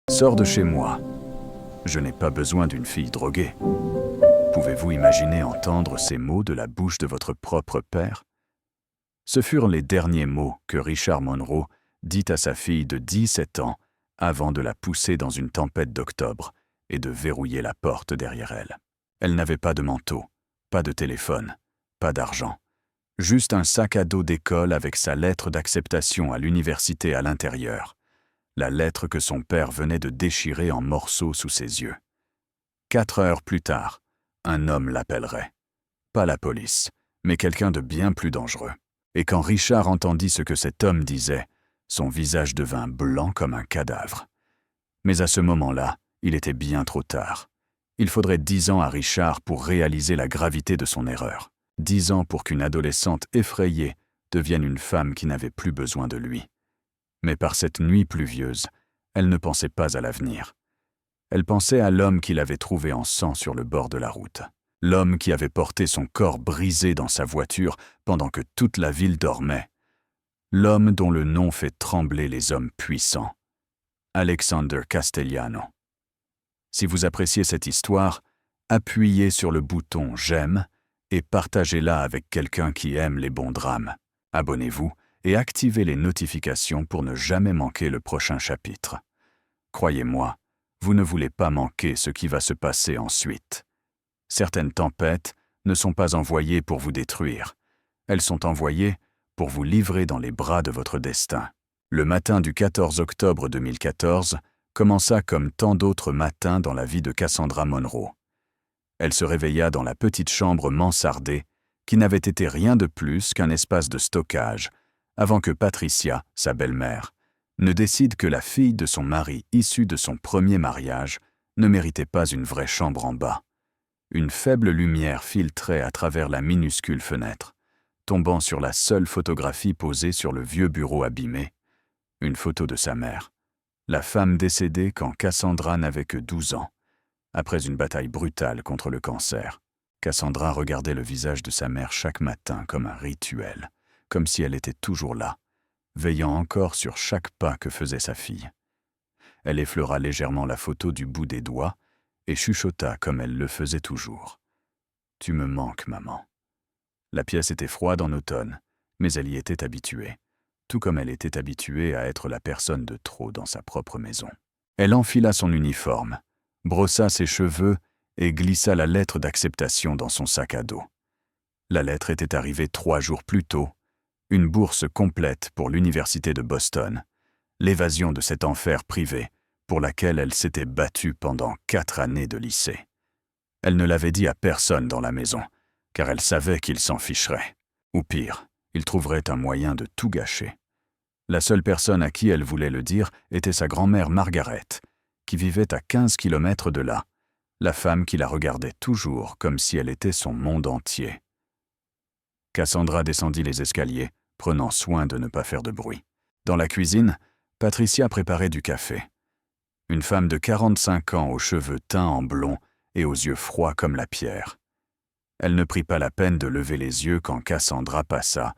Sors de chez moi. Je n'ai pas besoin d'une fille droguée. Pouvez-vous imaginer entendre ces mots de la bouche de votre propre père? Ce furent les derniers mots que Richard Monroe dit à sa fille de 17 ans avant de la pousser dans une tempête d'octobre et de verrouiller la porte derrière elle. Elle n'avait pas de manteau, pas de téléphone, pas d'argent. Juste un sac à dos d'école avec sa lettre d'acceptation à l'université à l'intérieur. La lettre que son père venait de déchirer en morceaux sous ses yeux. 4 heures plus tard, un homme l'appellerait. Pas la police, mais quelqu'un de bien plus dangereux. Et quand Richard entendit ce que cet homme disait, son visage devint blanc comme un cadavre. Mais à ce moment-là, il était bien trop tard. Il faudrait 10 ans à Richard pour réaliser la gravité de son erreur. 10 ans pour qu'une adolescente effrayée devienne une femme qui n'avait plus besoin de lui. Mais par cette nuit pluvieuse, elle ne pensait pas à l'avenir. Elle pensait à l'homme qu'il avait trouvé en sang sur le bord de la route. L'homme qui avait porté son corps brisé dans sa voiture pendant que toute la ville dormait. L'homme dont le nom fait trembler les hommes puissants. Alexander Castellano. Si vous appréciez cette histoire, appuyez sur le bouton « J'aime » et partagez-la avec quelqu'un qui aime les bons drames. Abonnez-vous et activez les notifications pour ne jamais manquer le prochain chapitre. Croyez-moi, vous ne voulez pas manquer ce qui va se passer ensuite. Certaines tempêtes ne sont pas envoyées pour vous détruire. Elles sont envoyées pour vous livrer dans les bras de votre destin. Le matin du 14 octobre 2014 commença comme tant d'autres matins dans la vie de Cassandra Monroe. Elle se réveilla dans la petite chambre mansardée qui n'avait été rien de plus qu'un espace de stockage avant que Patricia, sa belle-mère, ne décide que la fille de son mari issue de son premier mariage ne méritait pas une vraie chambre en bas. Une faible lumière filtrait à travers la minuscule fenêtre, tombant sur la seule photographie posée sur le vieux bureau abîmé, une photo de sa mère, la femme décédée quand Cassandra n'avait que 12 ans, après une bataille brutale contre le cancer. Cassandra regardait le visage de sa mère chaque matin comme un rituel, comme si elle était toujours là, veillant encore sur chaque pas que faisait sa fille. Elle effleura légèrement la photo du bout des doigts et chuchota comme elle le faisait toujours. « Tu me manques, maman. » La pièce était froide en automne, mais elle y était habituée, tout comme elle était habituée à être la personne de trop dans sa propre maison. Elle enfila son uniforme, brossa ses cheveux et glissa la lettre d'acceptation dans son sac à dos. La lettre était arrivée 3 jours plus tôt, une bourse complète pour l'université de Boston, l'évasion de cet enfer privé pour laquelle elle s'était battue pendant 4 années de lycée. Elle ne l'avait dit à personne dans la maison, car elle savait qu'il s'en ficherait. Ou pire, il trouverait un moyen de tout gâcher. La seule personne à qui elle voulait le dire était sa grand-mère Margaret, qui vivait à 15 kilomètres de là, la femme qui la regardait toujours comme si elle était son monde entier. Cassandra descendit les escaliers, prenant soin de ne pas faire de bruit. Dans la cuisine, Patricia préparait du café. Une femme de 45 ans aux cheveux teints en blond et aux yeux froids comme la pierre. Elle ne prit pas la peine de lever les yeux quand Cassandra passa,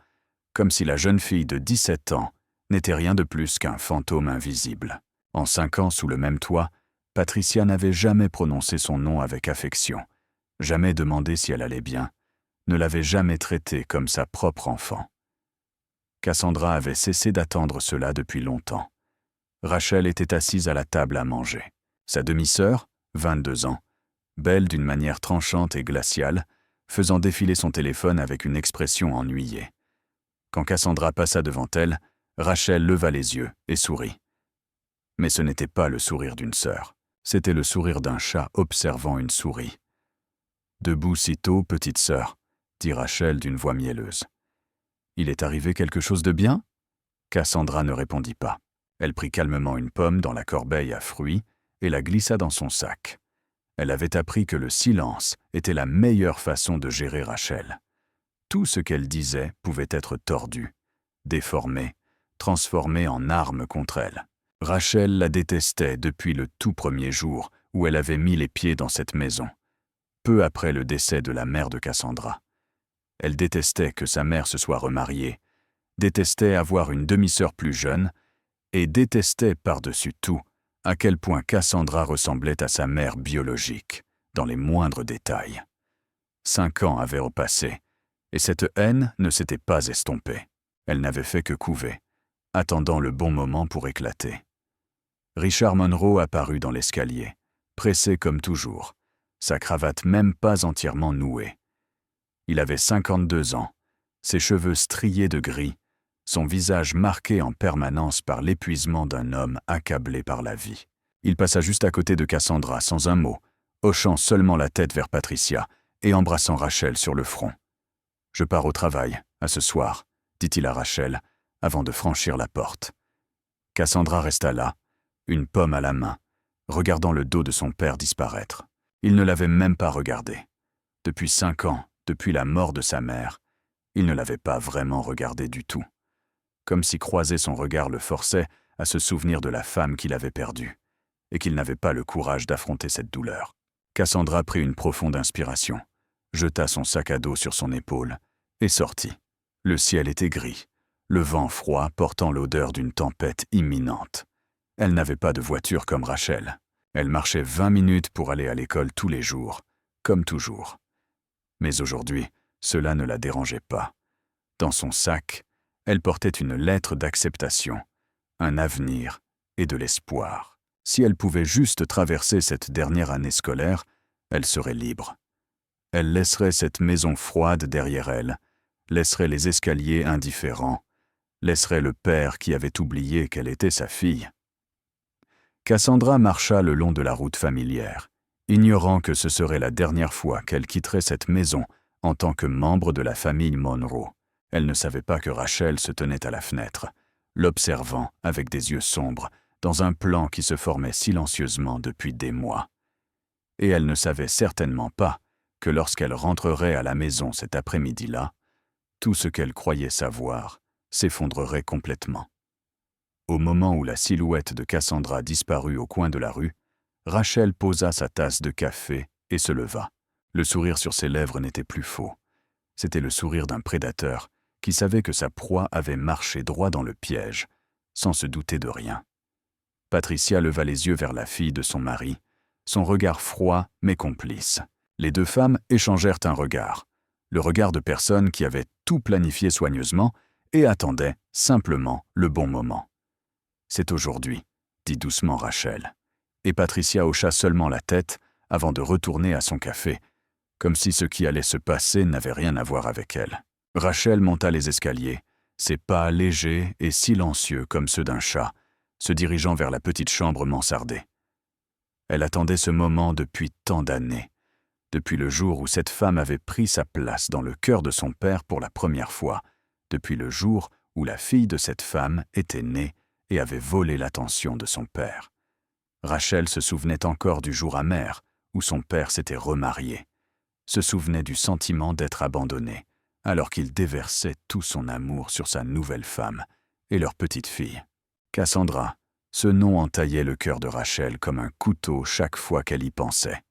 comme si la jeune fille de 17 ans n'était rien de plus qu'un fantôme invisible. En 5 ans sous le même toit, Patricia n'avait jamais prononcé son nom avec affection, jamais demandé si elle allait bien, ne l'avait jamais traitée comme sa propre enfant. Cassandra avait cessé d'attendre cela depuis longtemps. Rachel était assise à la table à manger. Sa demi-sœur, 22 ans, belle d'une manière tranchante et glaciale, faisant défiler son téléphone avec une expression ennuyée. Quand Cassandra passa devant elle, Rachel leva les yeux et sourit. Mais ce n'était pas le sourire d'une sœur, c'était le sourire d'un chat observant une souris. « Debout sitôt, petite sœur », dit Rachel d'une voix mielleuse. « Il est arrivé quelque chose de bien ?» Cassandra ne répondit pas. Elle prit calmement une pomme dans la corbeille à fruits et la glissa dans son sac. Elle avait appris que le silence était la meilleure façon de gérer Rachel. Tout ce qu'elle disait pouvait être tordu, déformé, transformé en arme contre elle. Rachel la détestait depuis le tout premier jour où elle avait mis les pieds dans cette maison, peu après le décès de la mère de Cassandra. Elle détestait que sa mère se soit remariée, détestait avoir une demi-sœur plus jeune et détestait par-dessus tout à quel point Cassandra ressemblait à sa mère biologique, dans les moindres détails. 5 ans avaient repassé, et cette haine ne s'était pas estompée. Elle n'avait fait que couver, attendant le bon moment pour éclater. Richard Monroe apparut dans l'escalier, pressé comme toujours, sa cravate même pas entièrement nouée. Il avait 52 ans, ses cheveux striés de gris, son visage marqué en permanence par l'épuisement d'un homme accablé par la vie. Il passa juste à côté de Cassandra sans un mot, hochant seulement la tête vers Patricia et embrassant Rachel sur le front. « Je pars au travail, à ce soir », dit-il à Rachel, avant de franchir la porte. Cassandra resta là, une pomme à la main, regardant le dos de son père disparaître. Il ne l'avait même pas regardé. Depuis 5 ans, depuis la mort de sa mère, il ne l'avait pas vraiment regardé du tout. Comme si croiser son regard le forçait à se souvenir de la femme qu'il avait perdue, et qu'il n'avait pas le courage d'affronter cette douleur. Cassandra prit une profonde inspiration, jeta son sac à dos sur son épaule et sortit. Le ciel était gris, le vent froid portant l'odeur d'une tempête imminente. Elle n'avait pas de voiture comme Rachel. Elle marchait 20 minutes pour aller à l'école tous les jours, comme toujours. Mais aujourd'hui, cela ne la dérangeait pas. Dans son sac, elle portait une lettre d'acceptation, un avenir et de l'espoir. Si elle pouvait juste traverser cette dernière année scolaire, elle serait libre. Elle laisserait cette maison froide derrière elle, laisserait les escaliers indifférents, laisserait le père qui avait oublié qu'elle était sa fille. Cassandra marcha le long de la route familière, ignorant que ce serait la dernière fois qu'elle quitterait cette maison en tant que membre de la famille Monroe. Elle ne savait pas que Rachel se tenait à la fenêtre, l'observant avec des yeux sombres, dans un plan qui se formait silencieusement depuis des mois. Et elle ne savait certainement pas que lorsqu'elle rentrerait à la maison cet après-midi-là, tout ce qu'elle croyait savoir s'effondrerait complètement. Au moment où la silhouette de Cassandra disparut au coin de la rue, Rachel posa sa tasse de café et se leva. Le sourire sur ses lèvres n'était plus faux. C'était le sourire d'un prédateur qui savait que sa proie avait marché droit dans le piège, sans se douter de rien. Patricia leva les yeux vers la fille de son mari, son regard froid mais complice. Les 2 femmes échangèrent un regard, le regard de personnes qui avaient tout planifié soigneusement et attendaient simplement le bon moment. « C'est aujourd'hui », dit doucement Rachel, et Patricia hocha seulement la tête avant de retourner à son café, comme si ce qui allait se passer n'avait rien à voir avec elle. Rachel monta les escaliers, ses pas légers et silencieux comme ceux d'un chat, se dirigeant vers la petite chambre mansardée. Elle attendait ce moment depuis tant d'années, depuis le jour où cette femme avait pris sa place dans le cœur de son père pour la première fois, depuis le jour où la fille de cette femme était née et avait volé l'attention de son père. Rachel se souvenait encore du jour amer où son père s'était remarié, se souvenait du sentiment d'être abandonné, alors qu'il déversait tout son amour sur sa nouvelle femme et leur petite fille. Cassandra, ce nom entaillait le cœur de Rachel comme un couteau chaque fois qu'elle y pensait.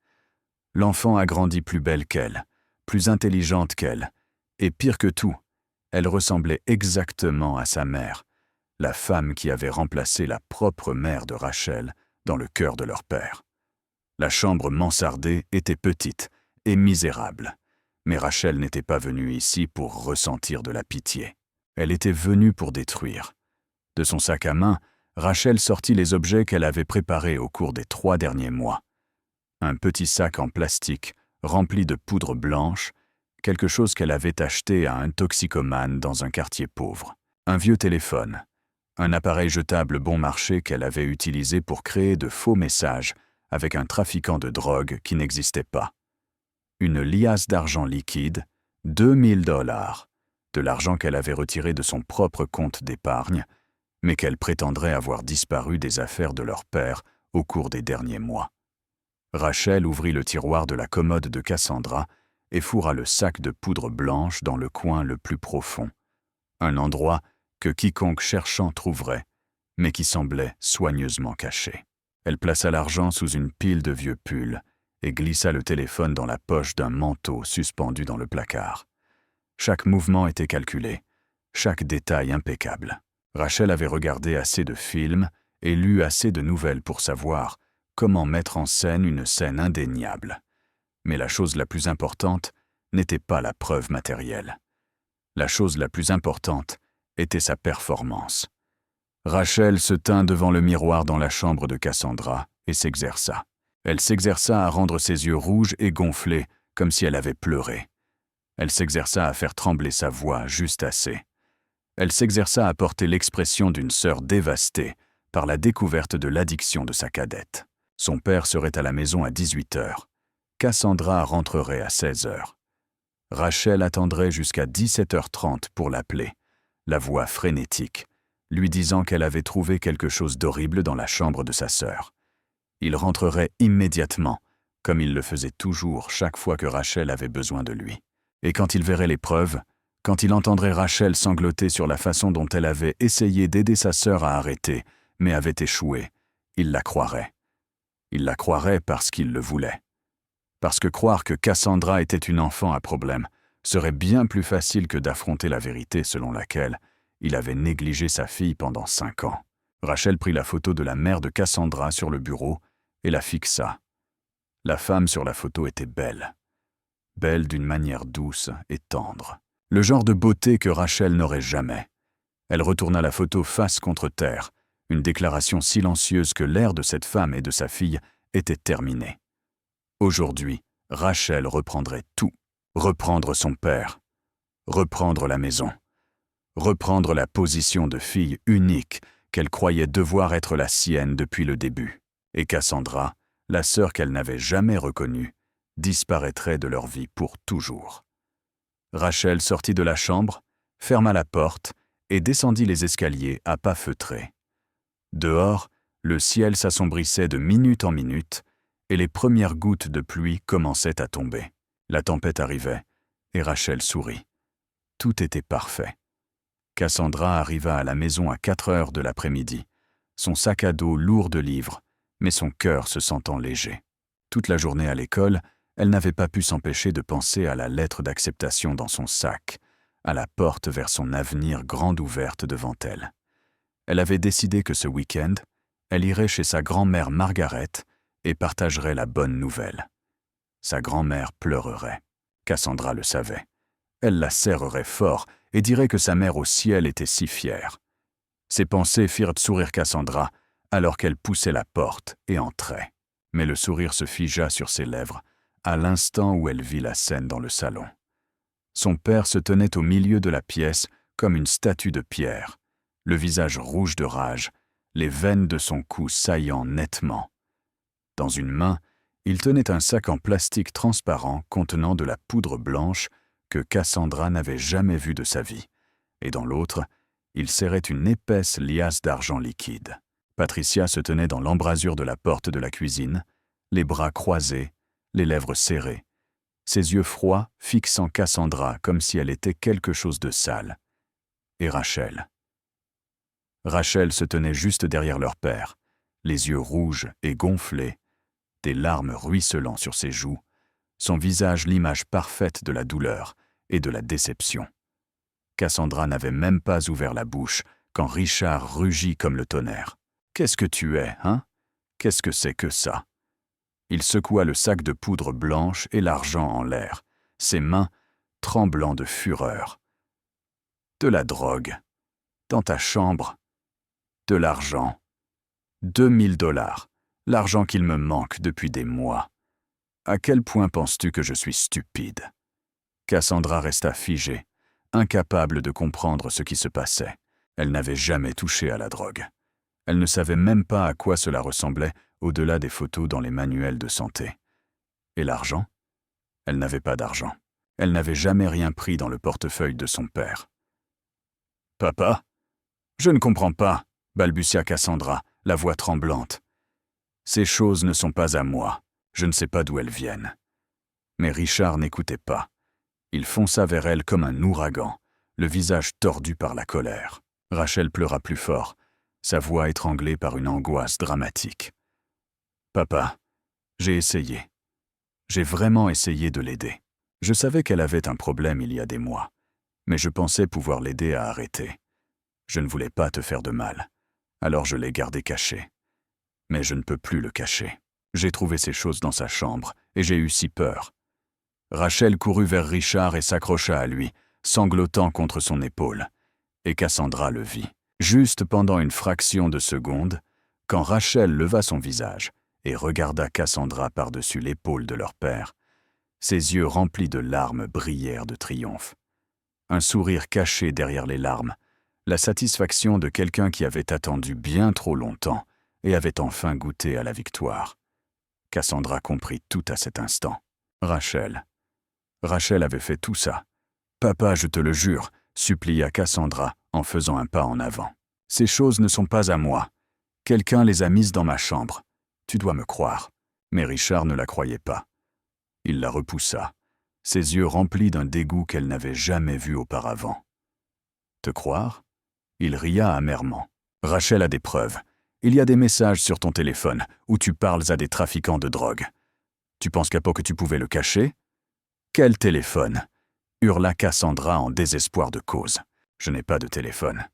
L'enfant a grandi plus belle qu'elle, plus intelligente qu'elle, et pire que tout, elle ressemblait exactement à sa mère, la femme qui avait remplacé la propre mère de Rachel dans le cœur de leur père. La chambre mansardée était petite et misérable, mais Rachel n'était pas venue ici pour ressentir de la pitié. Elle était venue pour détruire. De son sac à main, Rachel sortit les objets qu'elle avait préparés au cours des 3 derniers mois. Un petit sac en plastique rempli de poudre blanche, quelque chose qu'elle avait acheté à un toxicomane dans un quartier pauvre. Un vieux téléphone, un appareil jetable bon marché qu'elle avait utilisé pour créer de faux messages avec un trafiquant de drogue qui n'existait pas. Une liasse d'argent liquide, 2000 $, de l'argent qu'elle avait retiré de son propre compte d'épargne, mais qu'elle prétendrait avoir disparu des affaires de leur père au cours des derniers mois. Rachel ouvrit le tiroir de la commode de Cassandra et fourra le sac de poudre blanche dans le coin le plus profond, un endroit que quiconque cherchant trouverait, mais qui semblait soigneusement caché. Elle plaça l'argent sous une pile de vieux pulls et glissa le téléphone dans la poche d'un manteau suspendu dans le placard. Chaque mouvement était calculé, chaque détail impeccable. Rachel avait regardé assez de films et lut assez de nouvelles pour savoir comment mettre en scène une scène indéniable. Mais la chose la plus importante n'était pas la preuve matérielle. La chose la plus importante était sa performance. Rachel se tint devant le miroir dans la chambre de Cassandra et s'exerça. Elle s'exerça à rendre ses yeux rouges et gonflés comme si elle avait pleuré. Elle s'exerça à faire trembler sa voix juste assez. Elle s'exerça à porter l'expression d'une sœur dévastée par la découverte de l'addiction de sa cadette. Son père serait à la maison à 18 heures. Cassandra rentrerait à 16 heures. Rachel attendrait jusqu'à 17h30 pour l'appeler, la voix frénétique, lui disant qu'elle avait trouvé quelque chose d'horrible dans la chambre de sa sœur. Il rentrerait immédiatement, comme il le faisait toujours chaque fois que Rachel avait besoin de lui. Et quand il verrait les preuves, quand il entendrait Rachel sangloter sur la façon dont elle avait essayé d'aider sa sœur à arrêter, mais avait échoué, il la croirait. Il la croirait parce qu'il le voulait. Parce que croire que Cassandra était une enfant à problème serait bien plus facile que d'affronter la vérité selon laquelle il avait négligé sa fille pendant 5 ans. Rachel prit la photo de la mère de Cassandra sur le bureau et la fixa. La femme sur la photo était belle. Belle d'une manière douce et tendre. Le genre de beauté que Rachel n'aurait jamais. Elle retourna la photo face contre terre, une déclaration silencieuse que l'ère de cette femme et de sa fille était terminée. Aujourd'hui, Rachel reprendrait tout. Reprendre son père. Reprendre la maison. Reprendre la position de fille unique qu'elle croyait devoir être la sienne depuis le début. Et Cassandra, la sœur qu'elle n'avait jamais reconnue, disparaîtrait de leur vie pour toujours. Rachel sortit de la chambre, ferma la porte et descendit les escaliers à pas feutrés. Dehors, le ciel s'assombrissait de minute en minute et les premières gouttes de pluie commençaient à tomber. La tempête arrivait et Rachel sourit. Tout était parfait. Cassandra arriva à la maison à 4 heures de l'après-midi, son sac à dos lourd de livres, mais son cœur se sentant léger. Toute la journée à l'école, elle n'avait pas pu s'empêcher de penser à la lettre d'acceptation dans son sac, à la porte vers son avenir grande ouverte devant elle. Elle avait décidé que ce week-end, elle irait chez sa grand-mère Margaret et partagerait la bonne nouvelle. Sa grand-mère pleurerait. Cassandra le savait. Elle la serrerait fort et dirait que sa mère au ciel était si fière. Ses pensées firent sourire Cassandra alors qu'elle poussait la porte et entrait. Mais le sourire se figea sur ses lèvres à l'instant où elle vit la scène dans le salon. Son père se tenait au milieu de la pièce comme une statue de pierre, le visage rouge de rage, les veines de son cou saillant nettement. Dans une main, il tenait un sac en plastique transparent contenant de la poudre blanche que Cassandra n'avait jamais vue de sa vie, et dans l'autre, il serrait une épaisse liasse d'argent liquide. Patricia se tenait dans l'embrasure de la porte de la cuisine, les bras croisés, les lèvres serrées, ses yeux froids fixant Cassandra comme si elle était quelque chose de sale. Et Rachel. Rachel se tenait juste derrière leur père, les yeux rouges et gonflés, des larmes ruisselant sur ses joues, son visage l'image parfaite de la douleur et de la déception. Cassandra n'avait même pas ouvert la bouche quand Richard rugit comme le tonnerre. « Qu'est-ce que tu es, hein? Qu'est-ce que c'est que ça ?» Il secoua le sac de poudre blanche et l'argent en l'air, ses mains tremblant de fureur. « De la drogue. Dans ta chambre. De l'argent. 2000 $. L'argent qu'il me manque depuis des mois. À quel point penses-tu que je suis stupide ?» Cassandra resta figée, incapable de comprendre ce qui se passait. Elle n'avait jamais touché à la drogue. Elle ne savait même pas à quoi cela ressemblait au-delà des photos dans les manuels de santé. Et l'argent ? Elle n'avait pas d'argent. Elle n'avait jamais rien pris dans le portefeuille de son père. « Papa ? Je ne comprends pas, » balbutia Cassandra, la voix tremblante. « Ces choses ne sont pas à moi. Je ne sais pas d'où elles viennent. » Mais Richard n'écoutait pas. Il fonça vers elle comme un ouragan, le visage tordu par la colère. Rachel pleura plus fort, sa voix étranglée par une angoisse dramatique. « Papa, j'ai essayé. J'ai vraiment essayé de l'aider. Je savais qu'elle avait un problème il y a des mois, mais je pensais pouvoir l'aider à arrêter. Je ne voulais pas te faire de mal. Alors je l'ai gardé caché. Mais je ne peux plus le cacher. J'ai trouvé ces choses dans sa chambre, et j'ai eu si peur. Rachel courut vers Richard et s'accrocha à lui, sanglotant contre son épaule. Et Cassandra le vit. Juste pendant une fraction de seconde, quand Rachel leva son visage et regarda Cassandra par-dessus l'épaule de leur père, ses yeux remplis de larmes brillèrent de triomphe. Un sourire caché derrière les larmes, la satisfaction de quelqu'un qui avait attendu bien trop longtemps et avait enfin goûté à la victoire. Cassandra comprit tout à cet instant. Rachel avait fait tout ça. « Papa, je te le jure », supplia Cassandra en faisant un pas en avant. « Ces choses ne sont pas à moi. Quelqu'un les a mises dans ma chambre. Tu dois me croire. » Mais Richard ne la croyait pas. Il la repoussa, ses yeux remplis d'un dégoût qu'elle n'avait jamais vu auparavant. « Te croire ?» Il ria amèrement. « Rachel a des preuves. Il y a des messages sur ton téléphone où tu parles à des trafiquants de drogue. Tu penses qu'à peu que tu pouvais le cacher ? » « Quel téléphone ?» hurla Cassandra en désespoir de cause. « Je n'ai pas de téléphone. »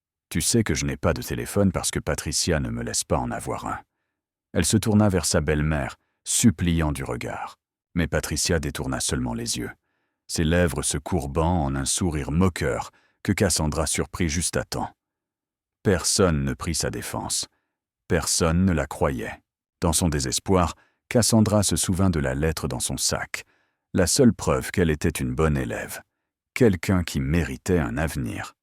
« Tu sais que je n'ai pas de téléphone parce que Patricia ne me laisse pas en avoir un. » Elle se tourna vers sa belle-mère, suppliant du regard. Mais Patricia détourna seulement les yeux, ses lèvres se courbant en un sourire moqueur que Cassandra surprit juste à temps. Personne ne prit sa défense. Personne ne la croyait. Dans son désespoir, Cassandra se souvint de la lettre dans son sac, la seule preuve qu'elle était une bonne élève, quelqu'un qui méritait un avenir.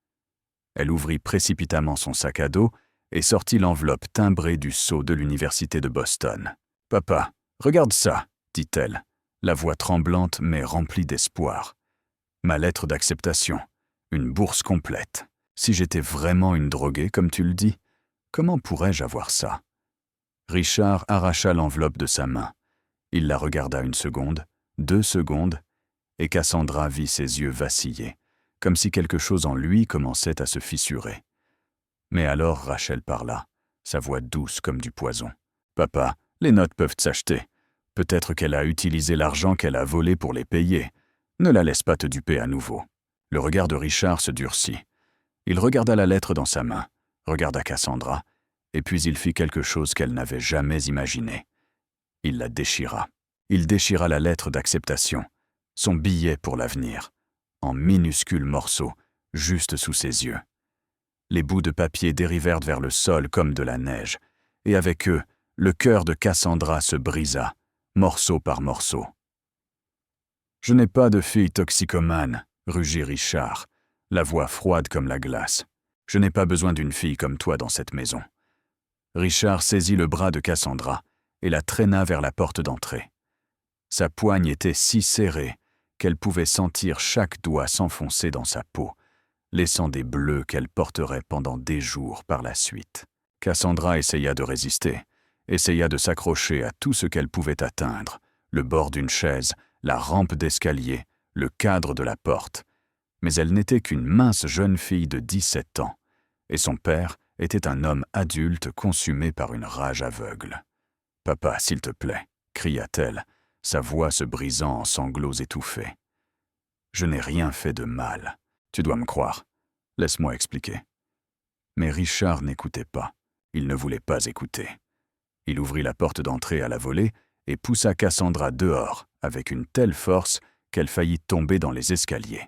Elle ouvrit précipitamment son sac à dos et sortit l'enveloppe timbrée du sceau de l'université de Boston. « Papa, regarde ça !» dit-elle, la voix tremblante mais remplie d'espoir. « Ma lettre d'acceptation, une bourse complète. Si j'étais vraiment une droguée, comme tu le dis, comment pourrais-je avoir ça ?» Richard arracha l'enveloppe de sa main. Il la regarda 1 seconde, 2 secondes, et Cassandra vit ses yeux vaciller, comme si quelque chose en lui commençait à se fissurer. Mais alors Rachel parla, sa voix douce comme du poison. « Papa, les notes peuvent s'acheter. Peut-être qu'elle a utilisé l'argent qu'elle a volé pour les payer. Ne la laisse pas te duper à nouveau. » Le regard de Richard se durcit. Il regarda la lettre dans sa main, regarda Cassandra, et puis il fit quelque chose qu'elle n'avait jamais imaginé. Il la déchira. Il déchira la lettre d'acceptation, son billet pour l'avenir, en minuscules morceaux, juste sous ses yeux. Les bouts de papier dérivèrent vers le sol comme de la neige, et avec eux, le cœur de Cassandra se brisa, morceau par morceau. « Je n'ai pas de fille toxicomane, » rugit Richard, la voix froide comme la glace. « Je n'ai pas besoin d'une fille comme toi dans cette maison. » Richard saisit le bras de Cassandra et la traîna vers la porte d'entrée. Sa poigne était si serrée qu'elle pouvait sentir chaque doigt s'enfoncer dans sa peau, laissant des bleus qu'elle porterait pendant des jours par la suite. Cassandra essaya de résister, essaya de s'accrocher à tout ce qu'elle pouvait atteindre, le bord d'une chaise, la rampe d'escalier, le cadre de la porte. Mais elle n'était qu'une mince jeune fille de 17 ans, et son père était un homme adulte consumé par une rage aveugle. « Papa, s'il te plaît !» cria-t-elle, sa voix se brisant en sanglots étouffés. « Je n'ai rien fait de mal. Tu dois me croire. Laisse-moi expliquer. » Mais Richard n'écoutait pas. Il ne voulait pas écouter. Il ouvrit la porte d'entrée à la volée et poussa Cassandra dehors avec une telle force qu'elle faillit tomber dans les escaliers.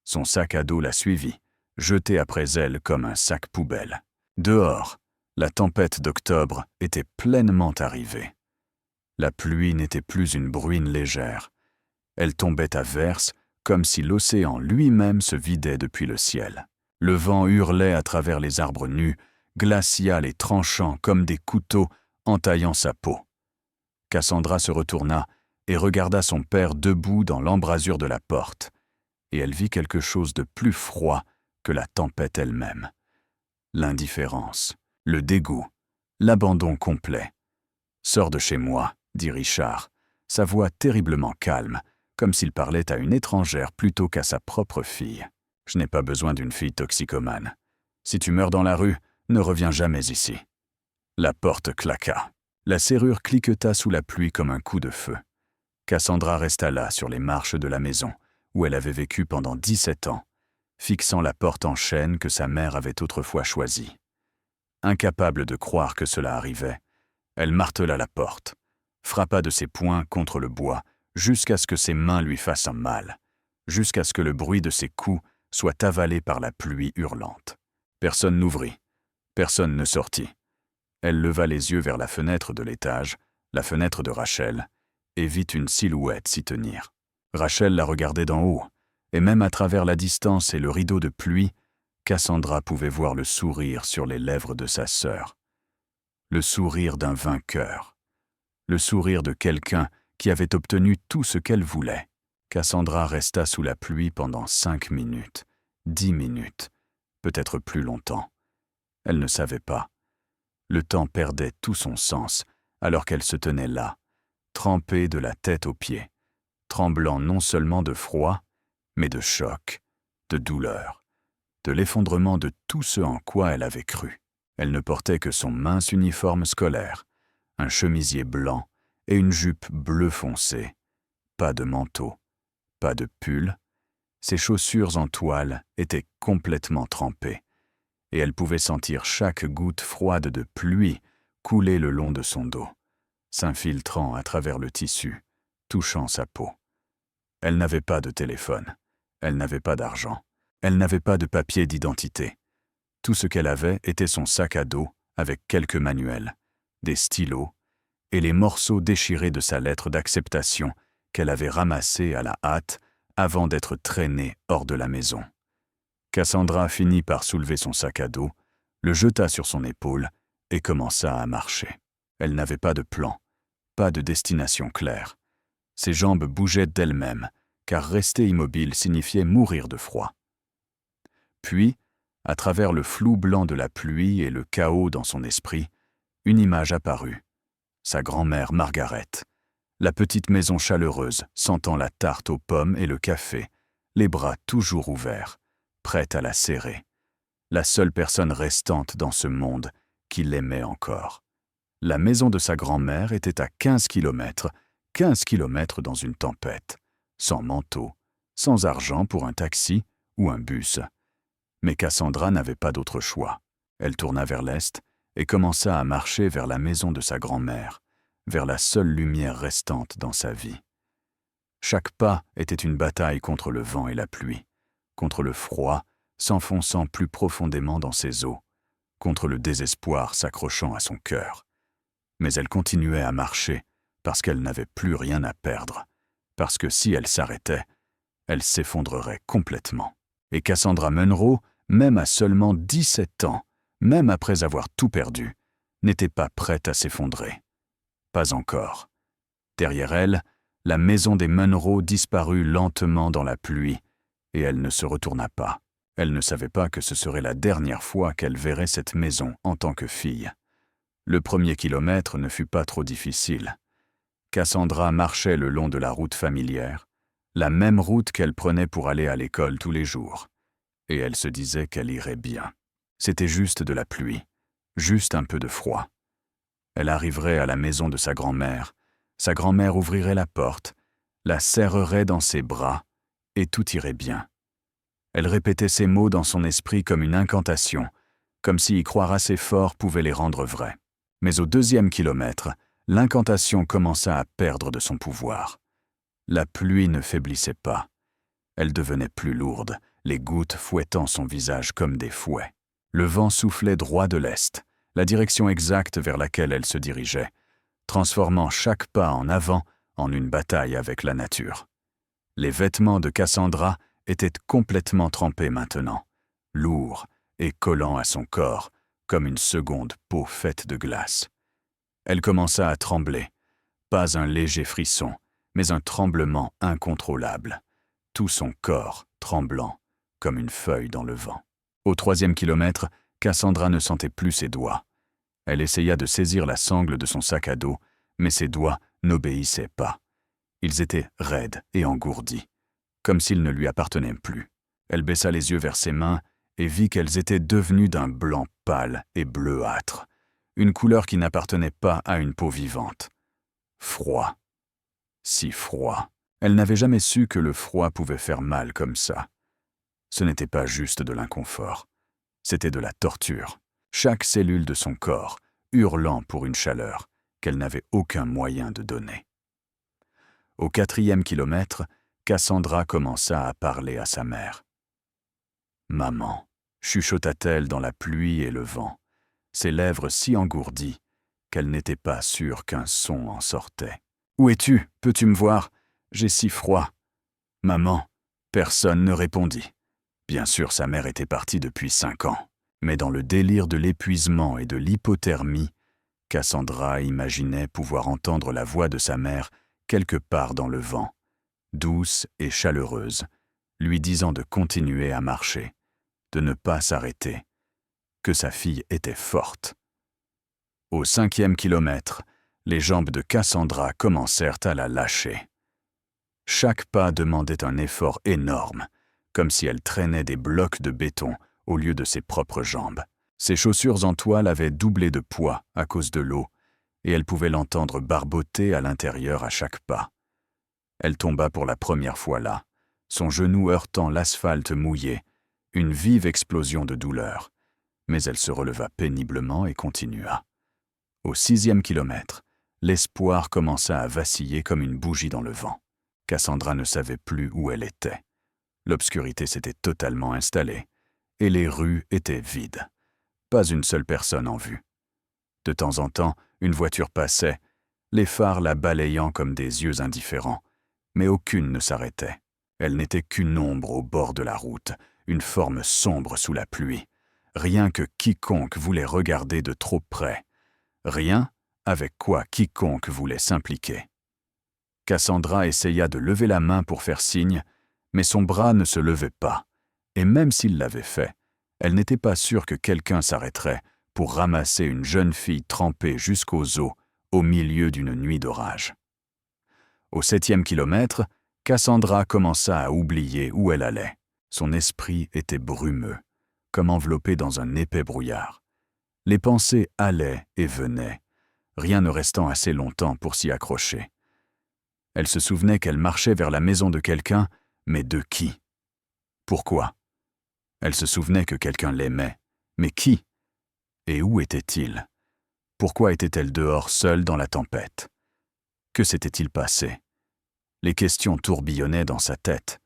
Son sac à dos la suivit, jeté après elle comme un sac poubelle. Dehors, la tempête d'octobre était pleinement arrivée. La pluie n'était plus une bruine légère. Elle tombait à verse comme si l'océan lui-même se vidait depuis le ciel. Le vent hurlait à travers les arbres nus, glacial et tranchant comme des couteaux entaillant sa peau. Cassandra se retourna et regarda son père debout dans l'embrasure de la porte, et elle vit quelque chose de plus froid que la tempête elle-même. L'indifférence, le dégoût, l'abandon complet. « Sors de chez moi », dit Richard, sa voix terriblement calme, comme s'il parlait à une étrangère plutôt qu'à sa propre fille. « Je n'ai pas besoin d'une fille toxicomane. Si tu meurs dans la rue, ne reviens jamais ici. » La porte claqua. La serrure cliqueta sous la pluie comme un coup de feu. Cassandra resta là, sur les marches de la maison, où elle avait vécu pendant 17 ans, fixant la porte en chêne que sa mère avait autrefois choisie. incapable de croire que cela arrivait, elle martela la porte, frappa de ses poings contre le bois jusqu'à ce que ses mains lui fassent un mal, jusqu'à ce que le bruit de ses coups soit avalé par la pluie hurlante. Personne n'ouvrit, personne ne sortit. Elle leva les yeux vers la fenêtre de l'étage, la fenêtre de Rachel, et vit une silhouette s'y tenir. Rachel la regardait d'en haut, et même à travers la distance et le rideau de pluie, Cassandra pouvait voir le sourire sur les lèvres de sa sœur. Le sourire d'un vainqueur. Le sourire de quelqu'un qui avait obtenu tout ce qu'elle voulait. Cassandra resta sous la pluie pendant 5 minutes, 10 minutes, peut-être plus longtemps. Elle ne savait pas. Le temps perdait tout son sens alors qu'elle se tenait là, trempée de la tête aux pieds, tremblant non seulement de froid, mais de choc, de douleur, de l'effondrement de tout ce en quoi elle avait cru. Elle ne portait que son mince uniforme scolaire, un chemisier blanc et une jupe bleu foncé. Pas de manteau, pas de pull. Ses chaussures en toile étaient complètement trempées, et elle pouvait sentir chaque goutte froide de pluie couler le long de son dos, s'infiltrant à travers le tissu, touchant sa peau. Elle n'avait pas de téléphone, elle n'avait pas d'argent, elle n'avait pas de papier d'identité. Tout ce qu'elle avait était son sac à dos avec quelques manuels, des stylos et les morceaux déchirés de sa lettre d'acceptation qu'elle avait ramassée à la hâte avant d'être traînée hors de la maison. Cassandra finit par soulever son sac à dos, le jeta sur son épaule et commença à marcher. Elle n'avait pas de plan, pas de destination claire. Ses jambes bougeaient d'elles-mêmes, car rester immobile signifiait mourir de froid. Puis, à travers le flou blanc de la pluie et le chaos dans son esprit, une image apparut. Sa grand-mère Margaret, la petite maison chaleureuse, sentant la tarte aux pommes et le café, les bras toujours ouverts, prête à la serrer. La seule personne restante dans ce monde qui l'aimait encore. La maison de sa grand-mère était à 15 kilomètres dans une tempête, sans manteau, sans argent pour un taxi ou un bus. Mais Cassandra n'avait pas d'autre choix. Elle tourna vers l'est et commença à marcher vers la maison de sa grand-mère, vers la seule lumière restante dans sa vie. Chaque pas était une bataille contre le vent et la pluie, contre le froid s'enfonçant plus profondément dans ses os, contre le désespoir s'accrochant à son cœur. Mais elle continuait à marcher parce qu'elle n'avait plus rien à perdre, parce que si elle s'arrêtait, elle s'effondrerait complètement. Et Cassandra Munro, même à seulement 17 ans, même après avoir tout perdu, n'était pas prête à s'effondrer. Pas encore. Derrière elle, la maison des Munro disparut lentement dans la pluie, et elle ne se retourna pas. Elle ne savait pas que ce serait la dernière fois qu'elle verrait cette maison en tant que fille. Le premier kilomètre ne fut pas trop difficile. Cassandra marchait le long de la route familière, la même route qu'elle prenait pour aller à l'école tous les jours. Et elle se disait qu'elle irait bien. C'était juste de la pluie, juste un peu de froid. Elle arriverait à la maison de sa grand-mère ouvrirait la porte, la serrerait dans ses bras, et tout irait bien. Elle répétait ces mots dans son esprit comme une incantation, comme si y croire assez fort pouvait les rendre vrais. Mais au 2e kilomètre, l'incantation commença à perdre de son pouvoir. La pluie ne faiblissait pas. Elle devenait plus lourde, les gouttes fouettant son visage comme des fouets. Le vent soufflait droit de l'est, la direction exacte vers laquelle elle se dirigeait, transformant chaque pas en avant en une bataille avec la nature. Les vêtements de Cassandra étaient complètement trempés maintenant, lourds et collants à son corps, comme une seconde peau faite de glace. Elle commença à trembler, pas un léger frisson, mais un tremblement incontrôlable, tout son corps tremblant, comme une feuille dans le vent. Au 3e kilomètre, Cassandra ne sentait plus ses doigts. Elle essaya de saisir la sangle de son sac à dos, mais ses doigts n'obéissaient pas. Ils étaient raides et engourdis, comme s'ils ne lui appartenaient plus. Elle baissa les yeux vers ses mains et vit qu'elles étaient devenues d'un blanc pâle et bleuâtre, une couleur qui n'appartenait pas à une peau vivante. Froid. Si froid. Elle n'avait jamais su que le froid pouvait faire mal comme ça. Ce n'était pas juste de l'inconfort, c'était de la torture. chaque cellule de son corps hurlant pour une chaleur qu'elle n'avait aucun moyen de donner. Au 4e kilomètre, Cassandra commença à parler à sa mère. « Maman » chuchota-t-elle dans la pluie et le vent, ses lèvres si engourdies qu'elle n'était pas sûre qu'un son en sortait. « Où es-tu? Peux-tu me voir? J'ai si froid. »« Maman » Personne ne répondit. Bien sûr, sa mère était partie depuis 5 ans, mais dans le délire de l'épuisement et de l'hypothermie, Cassandra imaginait pouvoir entendre la voix de sa mère quelque part dans le vent, douce et chaleureuse, lui disant de continuer à marcher, de ne pas s'arrêter, que sa fille était forte. Au 5e kilomètre, les jambes de Cassandra commencèrent à la lâcher. Chaque pas demandait un effort énorme, comme si elle traînait des blocs de béton au lieu de ses propres jambes. Ses chaussures en toile avaient doublé de poids à cause de l'eau, et elle pouvait l'entendre barboter à l'intérieur à chaque pas. Elle tomba pour la première fois là, son genou heurtant l'asphalte mouillé, une vive explosion de douleur. Mais elle se releva péniblement et continua. Au 6e kilomètre, l'espoir commença à vaciller comme une bougie dans le vent. Cassandra ne savait plus où elle était. L'obscurité s'était totalement installée, et les rues étaient vides. Pas une seule personne en vue. De temps en temps, une voiture passait, les phares la balayant comme des yeux indifférents, mais aucune ne s'arrêtait. Elle n'était qu'une ombre au bord de la route, une forme sombre sous la pluie. Rien que quiconque voulait regarder de trop près. Rien avec quoi quiconque voulait s'impliquer. Cassandra essaya de lever la main pour faire signe, mais son bras ne se levait pas, et même s'il l'avait fait, elle n'était pas sûre que quelqu'un s'arrêterait pour ramasser une jeune fille trempée jusqu'aux os au milieu d'une nuit d'orage. Au 7e kilomètre, Cassandra commença à oublier où elle allait. Son esprit était brumeux, comme enveloppé dans un épais brouillard. Les pensées allaient et venaient, rien ne restant assez longtemps pour s'y accrocher. Elle se souvenait qu'elle marchait vers la maison de quelqu'un, mais de qui? Pourquoi? Elle se souvenait que quelqu'un l'aimait, mais qui? Et où était-il? Pourquoi était-elle dehors seule dans la tempête? Que s'était-il passé? Les questions tourbillonnaient dans sa tête,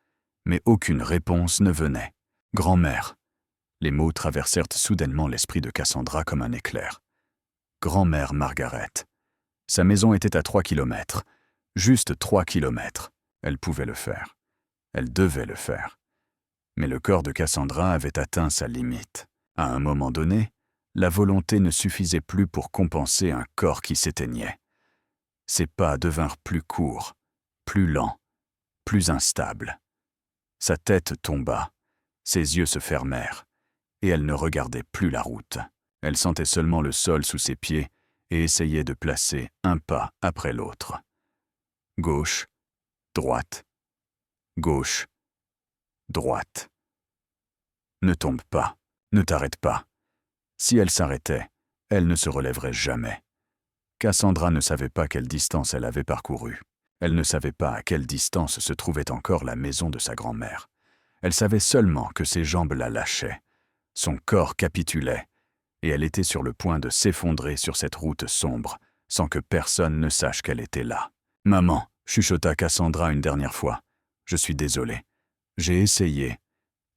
mais aucune réponse ne venait. Grand-mère. Les mots traversèrent soudainement l'esprit de Cassandra comme un éclair. Grand-mère Margaret. Sa maison était à 3 kilomètres. Juste 3 kilomètres. Elle pouvait le faire. Elle devait le faire. Mais le corps de Cassandra avait atteint sa limite. À un moment donné, la volonté ne suffisait plus pour compenser un corps qui s'éteignait. Ses pas devinrent plus courts, plus lents, plus instables. Sa tête tomba, ses yeux se fermèrent, et elle ne regardait plus la route. Elle sentait seulement le sol sous ses pieds et essayait de placer un pas après l'autre. Gauche, droite, gauche, droite. Ne tombe pas, ne t'arrête pas. Si elle s'arrêtait, elle ne se relèverait jamais. Cassandra ne savait pas quelle distance elle avait parcourue. Elle ne savait pas à quelle distance se trouvait encore la maison de sa grand-mère. Elle savait seulement que ses jambes la lâchaient. Son corps capitulait, et elle était sur le point de s'effondrer sur cette route sombre, sans que personne ne sache qu'elle était là. « Maman » chuchota Cassandra une dernière fois. « Je suis désolée. J'ai essayé. »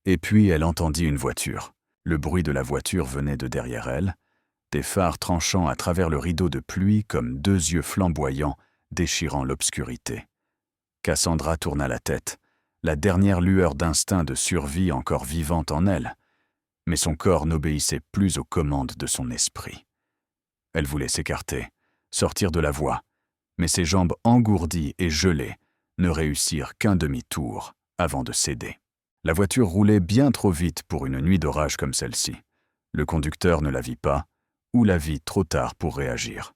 Et puis elle entendit une voiture. Le bruit de la voiture venait de derrière elle, des phares tranchant à travers le rideau de pluie comme 2 yeux flamboyants déchirant l'obscurité. Cassandra tourna la tête, la dernière lueur d'instinct de survie encore vivante en elle, mais son corps n'obéissait plus aux commandes de son esprit. Elle voulait s'écarter, sortir de la voie, mais ses jambes engourdies et gelées ne réussirent qu'un demi-tour avant de céder. La voiture roulait bien trop vite pour une nuit d'orage comme celle-ci. Le conducteur ne la vit pas, ou la vit trop tard pour réagir.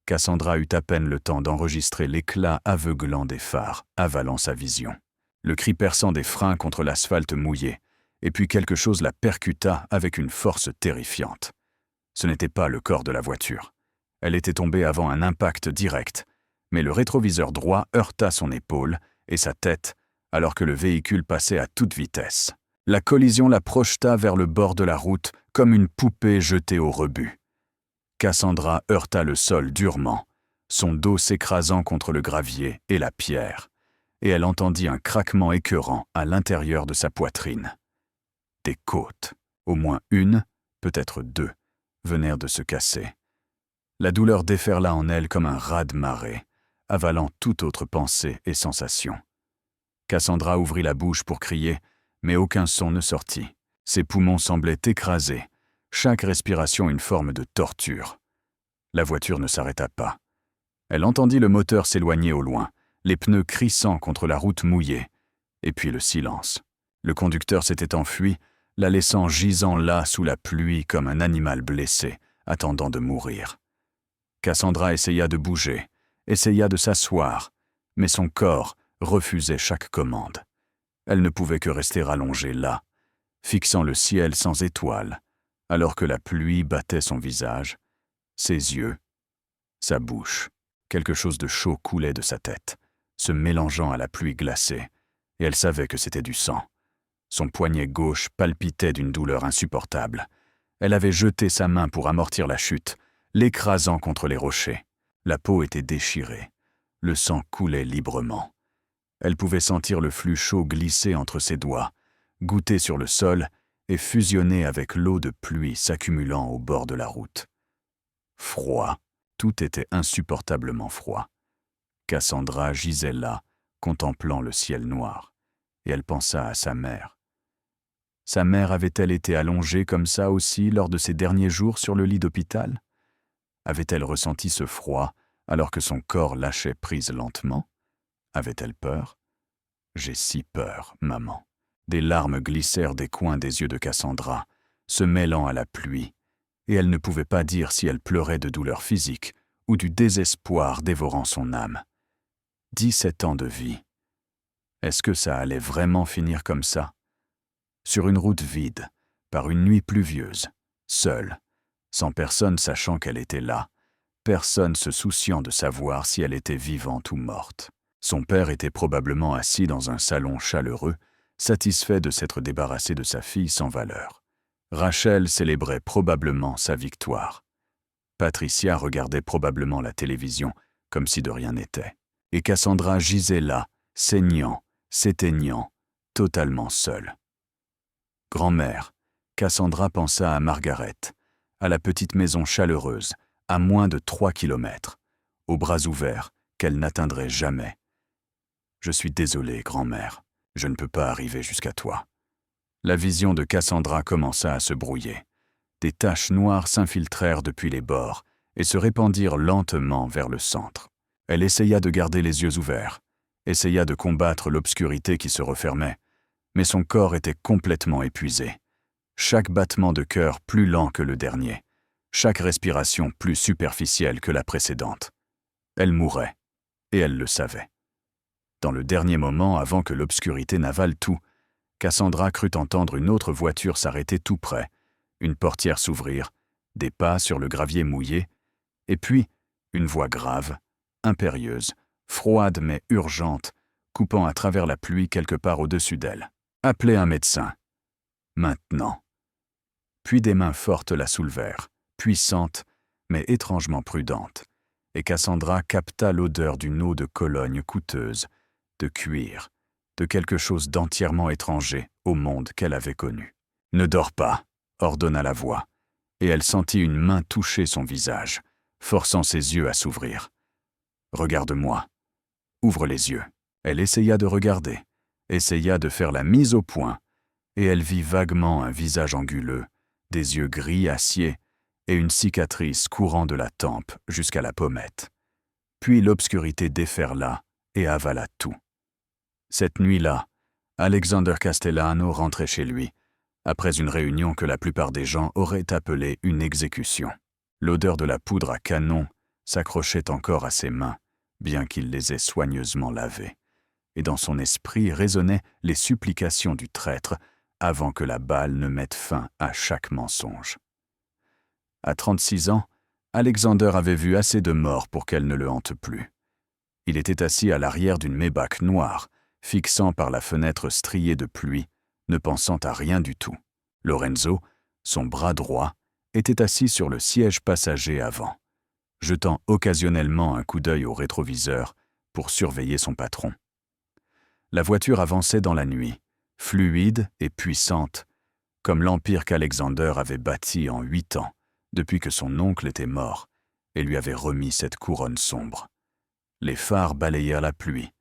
Cassandra eut à peine le temps d'enregistrer l'éclat aveuglant des phares, avalant sa vision. Le cri perçant des freins contre l'asphalte mouillé, et puis quelque chose la percuta avec une force terrifiante. Ce n'était pas le corps de la voiture. Elle était tombée avant un impact direct, mais le rétroviseur droit heurta son épaule et sa tête, alors que le véhicule passait à toute vitesse. La collision la projeta vers le bord de la route comme une poupée jetée au rebut. Cassandra heurta le sol durement, son dos s'écrasant contre le gravier et la pierre, et elle entendit un craquement écœurant à l'intérieur de sa poitrine. Des côtes, au moins une, peut-être deux, venèrent de se casser. La douleur déferla en elle comme un raz-de-marée, avalant toute autre pensée et sensation. Cassandra ouvrit la bouche pour crier, mais aucun son ne sortit. Ses poumons semblaient écrasés, chaque respiration une forme de torture. La voiture ne s'arrêta pas. Elle entendit le moteur s'éloigner au loin, les pneus crissant contre la route mouillée, et puis le silence. Le conducteur s'était enfui, la laissant gisant là sous la pluie comme un animal blessé, attendant de mourir. Cassandra essaya de bouger, essaya de s'asseoir, mais son corps refusait chaque commande. Elle ne pouvait que rester allongée là, fixant le ciel sans étoiles, alors que la pluie battait son visage, ses yeux, sa bouche. Quelque chose de chaud coulait de sa tête, se mélangeant à la pluie glacée, et elle savait que c'était du sang. Son poignet gauche palpitait d'une douleur insupportable. Elle avait jeté sa main pour amortir la chute, l'écrasant contre les rochers. La peau était déchirée. Le sang coulait librement. Elle pouvait sentir le flux chaud glisser entre ses doigts, goûter sur le sol et fusionner avec l'eau de pluie s'accumulant au bord de la route. Froid. Tout était insupportablement froid. Cassandra gisait là, contemplant le ciel noir, et elle pensa à sa mère. Sa mère avait-elle été allongée comme ça aussi lors de ses derniers jours sur le lit d'hôpital? Avait-elle ressenti ce froid alors que son corps lâchait prise lentement? Avait-elle peur? « J'ai si peur, maman. » Des larmes glissèrent des coins des yeux de Cassandra, se mêlant à la pluie, et elle ne pouvait pas dire si elle pleurait de douleur physique ou du désespoir dévorant son âme. 17 ans de vie. Est-ce que ça allait vraiment finir comme ça? Sur une route vide, par une nuit pluvieuse, seule, sans personne sachant qu'elle était là, personne se souciant de savoir si elle était vivante ou morte. Son père était probablement assis dans un salon chaleureux, satisfait de s'être débarrassé de sa fille sans valeur. Rachel célébrait probablement sa victoire. Patricia regardait probablement la télévision, comme si de rien n'était. Et Cassandra gisait là, saignant, s'éteignant, totalement seule. Grand-mère, Cassandra pensa à Margaret, à la petite maison chaleureuse, à moins de 3 kilomètres, aux bras ouverts, qu'elle n'atteindrait jamais. « Je suis désolée, grand-mère, je ne peux pas arriver jusqu'à toi. » La vision de Cassandra commença à se brouiller. Des taches noires s'infiltrèrent depuis les bords et se répandirent lentement vers le centre. Elle essaya de garder les yeux ouverts, essaya de combattre l'obscurité qui se refermait, mais son corps était complètement épuisé. Chaque battement de cœur plus lent que le dernier, chaque respiration plus superficielle que la précédente. Elle mourait, et elle le savait. Dans le dernier moment avant que l'obscurité n'avale tout, Cassandra crut entendre une autre voiture s'arrêter tout près, une portière s'ouvrir, des pas sur le gravier mouillé, et puis une voix grave, impérieuse, froide mais urgente, coupant à travers la pluie quelque part au-dessus d'elle. « Appelez un médecin. Maintenant. » Puis des mains fortes la soulevèrent, puissantes, mais étrangement prudentes, et Cassandra capta l'odeur d'une eau de Cologne coûteuse, de cuir, de quelque chose d'entièrement étranger au monde qu'elle avait connu. « Ne dors pas !» ordonna la voix, et elle sentit une main toucher son visage, forçant ses yeux à s'ouvrir. « Regarde-moi. Ouvre les yeux. » Elle essaya de regarder, essaya de faire la mise au point, et elle vit vaguement un visage anguleux, des yeux gris acier et une cicatrice courant de la tempe jusqu'à la pommette. Puis l'obscurité déferla et avala tout. Cette nuit-là, Alexander Castellano rentrait chez lui, après une réunion que la plupart des gens auraient appelée une exécution. L'odeur de la poudre à canon s'accrochait encore à ses mains, bien qu'il les ait soigneusement lavées, et dans son esprit résonnaient les supplications du traître avant que la balle ne mette fin à chaque mensonge. À 36 ans, Alexander avait vu assez de morts pour qu'elle ne le hante plus. Il était assis à l'arrière d'une Maybach noire, fixant par la fenêtre striée de pluie, ne pensant à rien du tout. Lorenzo, son bras droit, était assis sur le siège passager avant, jetant occasionnellement un coup d'œil au rétroviseur pour surveiller son patron. La voiture avançait dans la nuit, fluide et puissante, comme l'empire qu'Alexander avait bâti en 8 ans, depuis que son oncle était mort et lui avait remis cette couronne sombre. Les phares balayèrent la pluie,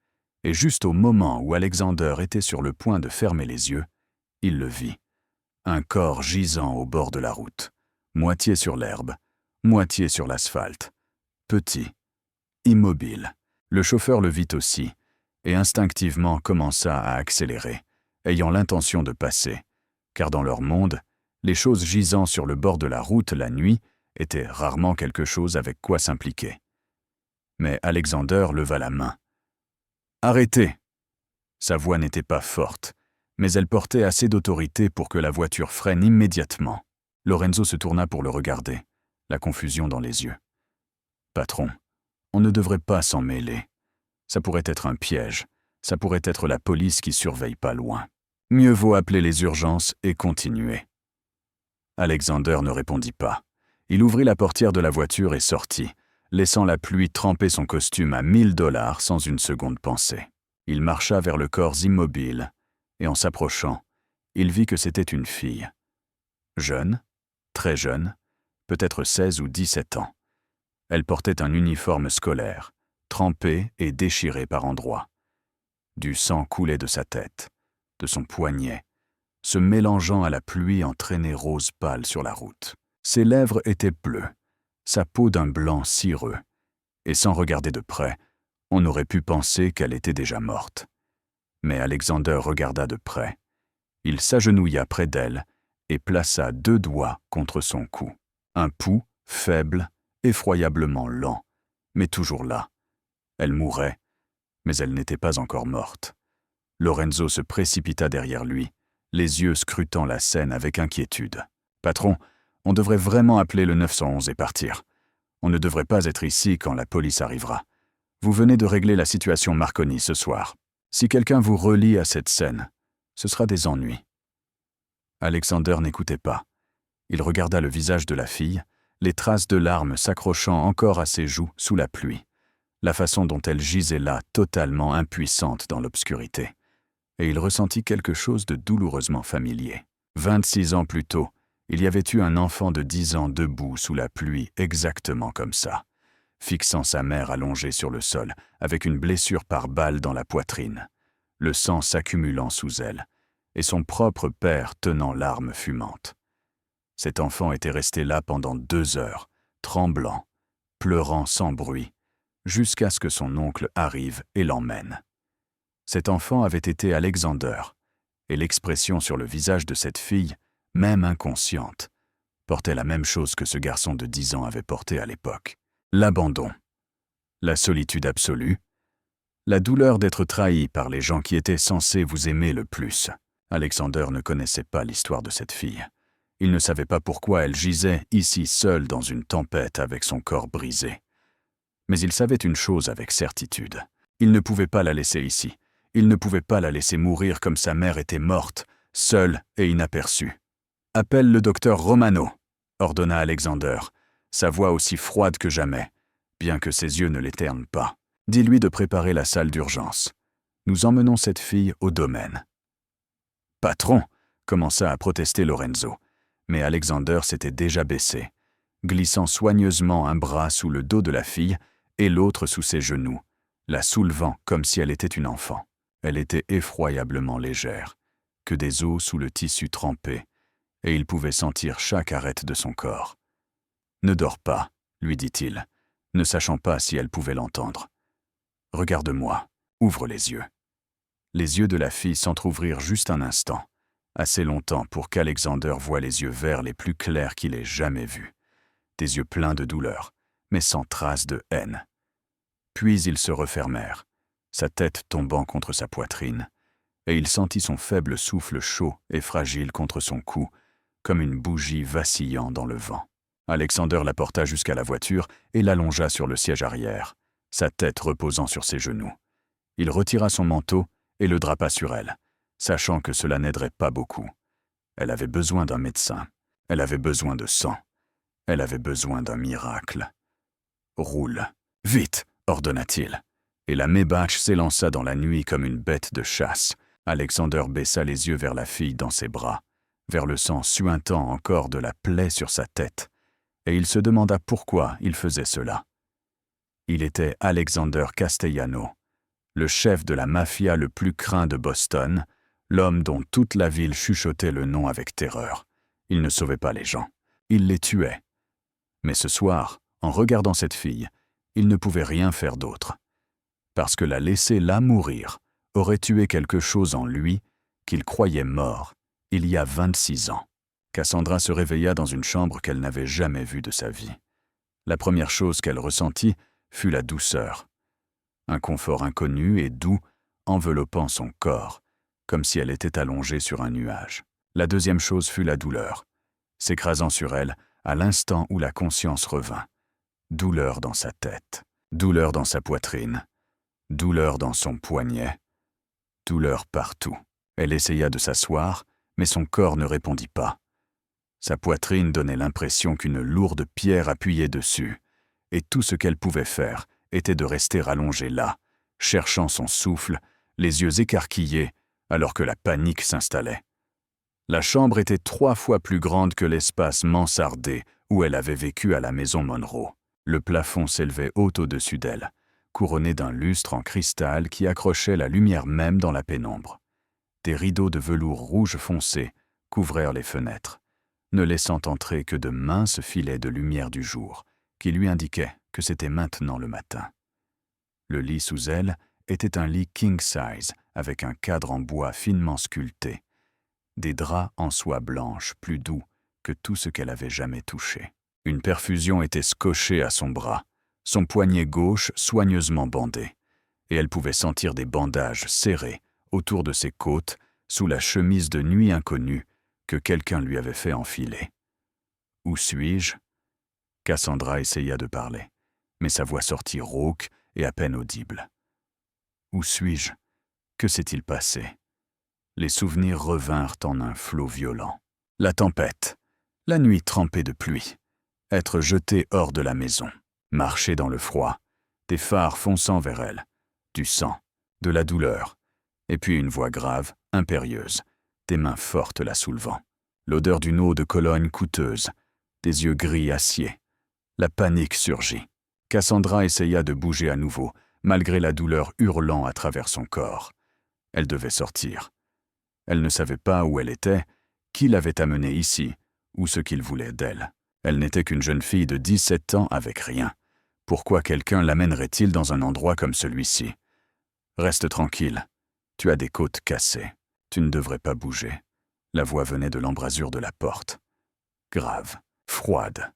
et juste au moment où Alexander était sur le point de fermer les yeux, il le vit. Un corps gisant au bord de la route, moitié sur l'herbe, moitié sur l'asphalte. Petit, immobile. Le chauffeur le vit aussi, et instinctivement commença à accélérer, ayant l'intention de passer, car dans leur monde, les choses gisant sur le bord de la route la nuit étaient rarement quelque chose avec quoi s'impliquer. Mais Alexander leva la main. « Arrêtez !» Sa voix n'était pas forte, mais elle portait assez d'autorité pour que la voiture freine immédiatement. Lorenzo se tourna pour le regarder, la confusion dans les yeux. « Patron, on ne devrait pas s'en mêler. Ça pourrait être un piège, ça pourrait être la police qui surveille pas loin. Mieux vaut appeler les urgences et continuer. » Alexander ne répondit pas. Il ouvrit la portière de la voiture et sortit, laissant la pluie tremper son costume à $1000 sans une seconde pensée. Il marcha vers le corps immobile, et en s'approchant, il vit que c'était une fille. Jeune, très jeune, peut-être 16 ou 17 ans. Elle portait un uniforme scolaire, trempé et déchiré par endroits. Du sang coulait de sa tête, de son poignet, se mélangeant à la pluie entraînée rose pâle sur la route. Ses lèvres étaient bleues, sa peau d'un blanc cireux, et sans regarder de près, on aurait pu penser qu'elle était déjà morte. Mais Alexander regarda de près. Il s'agenouilla près d'elle et plaça 2 doigts contre son cou. Un pouls faible, effroyablement lent, mais toujours là. Elle mourait, mais elle n'était pas encore morte. Lorenzo se précipita derrière lui, les yeux scrutant la scène avec inquiétude. « Patron, on devrait vraiment appeler le 911 et partir. On ne devrait pas être ici quand la police arrivera. Vous venez de régler la situation Marconi ce soir. Si quelqu'un vous relie à cette scène, ce sera des ennuis. » Alexander n'écoutait pas. Il regarda le visage de la fille, les traces de larmes s'accrochant encore à ses joues sous la pluie, la façon dont elle gisait là, totalement impuissante dans l'obscurité. Et il ressentit quelque chose de douloureusement familier. 26 ans plus tôt, il y avait eu un enfant de 10 ans debout sous la pluie exactement comme ça, fixant sa mère allongée sur le sol, avec une blessure par balle dans la poitrine, le sang s'accumulant sous elle, et son propre père tenant l'arme fumante. Cet enfant était resté là pendant 2 heures, tremblant, pleurant sans bruit, jusqu'à ce que son oncle arrive et l'emmène. Cet enfant avait été Alexander, et l'expression sur le visage de cette fille, même inconsciente, portait la même chose que ce garçon de 10 ans avait porté à l'époque. L'abandon, la solitude absolue, la douleur d'être trahi par les gens qui étaient censés vous aimer le plus. Alexander ne connaissait pas l'histoire de cette fille. Il ne savait pas pourquoi elle gisait ici seule dans une tempête avec son corps brisé. Mais il savait une chose avec certitude. Il ne pouvait pas la laisser ici. Il ne pouvait pas la laisser mourir comme sa mère était morte, seule et inaperçue. « Appelle le docteur Romano », ordonna Alexander, sa voix aussi froide que jamais, bien que ses yeux ne l'éternent pas. « Dis-lui de préparer la salle d'urgence. Nous emmenons cette fille au domaine. »« Patron !» commença à protester Lorenzo, mais Alexander s'était déjà baissé, glissant soigneusement un bras sous le dos de la fille et l'autre sous ses genoux, la soulevant comme si elle était une enfant. Elle était effroyablement légère, que des os sous le tissu trempé, et il pouvait sentir chaque arête de son corps. « Ne dors pas, » lui dit-il, ne sachant pas si elle pouvait l'entendre. « Regarde-moi, ouvre les yeux. » Les yeux de la fille s'entr'ouvrirent juste un instant, assez longtemps pour qu'Alexander voie les yeux verts les plus clairs qu'il ait jamais vus. Des yeux pleins de douleur, mais sans trace de haine. Puis ils se refermèrent, sa tête tombant contre sa poitrine, et il sentit son faible souffle chaud et fragile contre son cou, comme une bougie vacillant dans le vent. Alexander la porta jusqu'à la voiture et l'allongea sur le siège arrière, sa tête reposant sur ses genoux. Il retira son manteau et le drapa sur elle, sachant que cela n'aiderait pas beaucoup. Elle avait besoin d'un médecin. Elle avait besoin de sang. Elle avait besoin d'un miracle. « Roule, vite !» ordonna-t-il. Et la Maybach s'élança dans la nuit comme une bête de chasse. Alexander baissa les yeux vers la fille dans ses bras, vers le sang suintant encore de la plaie sur sa tête, et il se demanda pourquoi il faisait cela. Il était Alexander Castellano, le chef de la mafia le plus craint de Boston, l'homme dont toute la ville chuchotait le nom avec terreur. Il ne sauvait pas les gens, il les tuait. Mais ce soir, en regardant cette fille, il ne pouvait rien faire d'autre. Parce que la laisser là mourir aurait tué quelque chose en lui qu'il croyait mort il y a 26 ans. Cassandra se réveilla dans une chambre qu'elle n'avait jamais vue de sa vie. La première chose qu'elle ressentit fut la douceur. Un confort inconnu et doux enveloppant son corps, comme si elle était allongée sur un nuage. La deuxième chose fut la douleur, s'écrasant sur elle à l'instant où la conscience revint. Douleur dans sa tête, douleur dans sa poitrine, douleur dans son poignet, douleur partout. Elle essaya de s'asseoir, mais son corps ne répondit pas. Sa poitrine donnait l'impression qu'une lourde pierre appuyait dessus, et tout ce qu'elle pouvait faire était de rester allongée là, cherchant son souffle, les yeux écarquillés, alors que la panique s'installait. La chambre était 3 fois plus grande que l'espace mansardé où elle avait vécu à la maison Monroe. Le plafond s'élevait haut au-dessus d'elle, couronné d'un lustre en cristal qui accrochait la lumière même dans la pénombre. Des rideaux de velours rouge foncé couvrèrent les fenêtres, ne laissant entrer que de minces filets de lumière du jour, qui lui indiquaient que c'était maintenant le matin. Le lit sous elle était un lit king size, avec un cadre en bois finement sculpté, des draps en soie blanche plus doux que tout ce qu'elle avait jamais touché. Une perfusion était scotchée à son bras, son poignet gauche soigneusement bandé, et elle pouvait sentir des bandages serrés autour de ses côtes sous la chemise de nuit inconnue que quelqu'un lui avait fait enfiler. « Où suis-je » Cassandra essaya de parler, mais sa voix sortit rauque et à peine audible. « Où suis-je ? Que s'est-il passé ?» Les souvenirs revinrent en un flot violent. La tempête, la nuit trempée de pluie, être jeté hors de la maison, marcher dans le froid, des phares fonçant vers elle, du sang, de la douleur, et puis une voix grave, impérieuse, des mains fortes la soulevant, l'odeur d'une eau de Cologne coûteuse, des yeux gris acier. La panique surgit. Cassandra essaya de bouger à nouveau, malgré la douleur hurlant à travers son corps. Elle devait sortir. Elle ne savait pas où elle était, qui l'avait amenée ici, ou ce qu'il voulait d'elle. Elle n'était qu'une jeune fille de 17 ans avec rien. Pourquoi quelqu'un l'amènerait-il dans un endroit comme celui-ci ? Reste tranquille. Tu as des côtes cassées. Tu ne devrais pas bouger. La voix venait de l'embrasure de la porte. Grave, froide,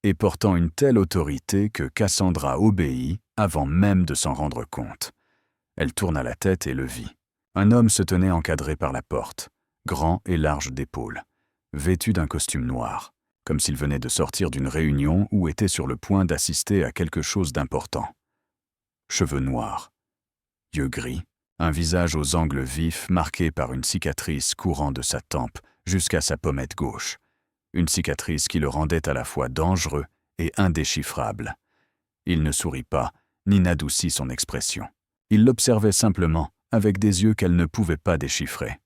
et portant une telle autorité que Cassandra obéit avant même de s'en rendre compte. Elle tourna la tête et le vit. Un homme se tenait encadré par la porte, grand et large d'épaules, vêtu d'un costume noir, comme s'il venait de sortir d'une réunion ou était sur le point d'assister à quelque chose d'important. Cheveux noirs, yeux gris, un visage aux angles vifs marqué par une cicatrice courant de sa tempe jusqu'à sa pommette gauche, une cicatrice qui le rendait à la fois dangereux et indéchiffrable. Il ne sourit pas, ni n'adoucit son expression. Il l'observait simplement, avec des yeux qu'elle ne pouvait pas déchiffrer.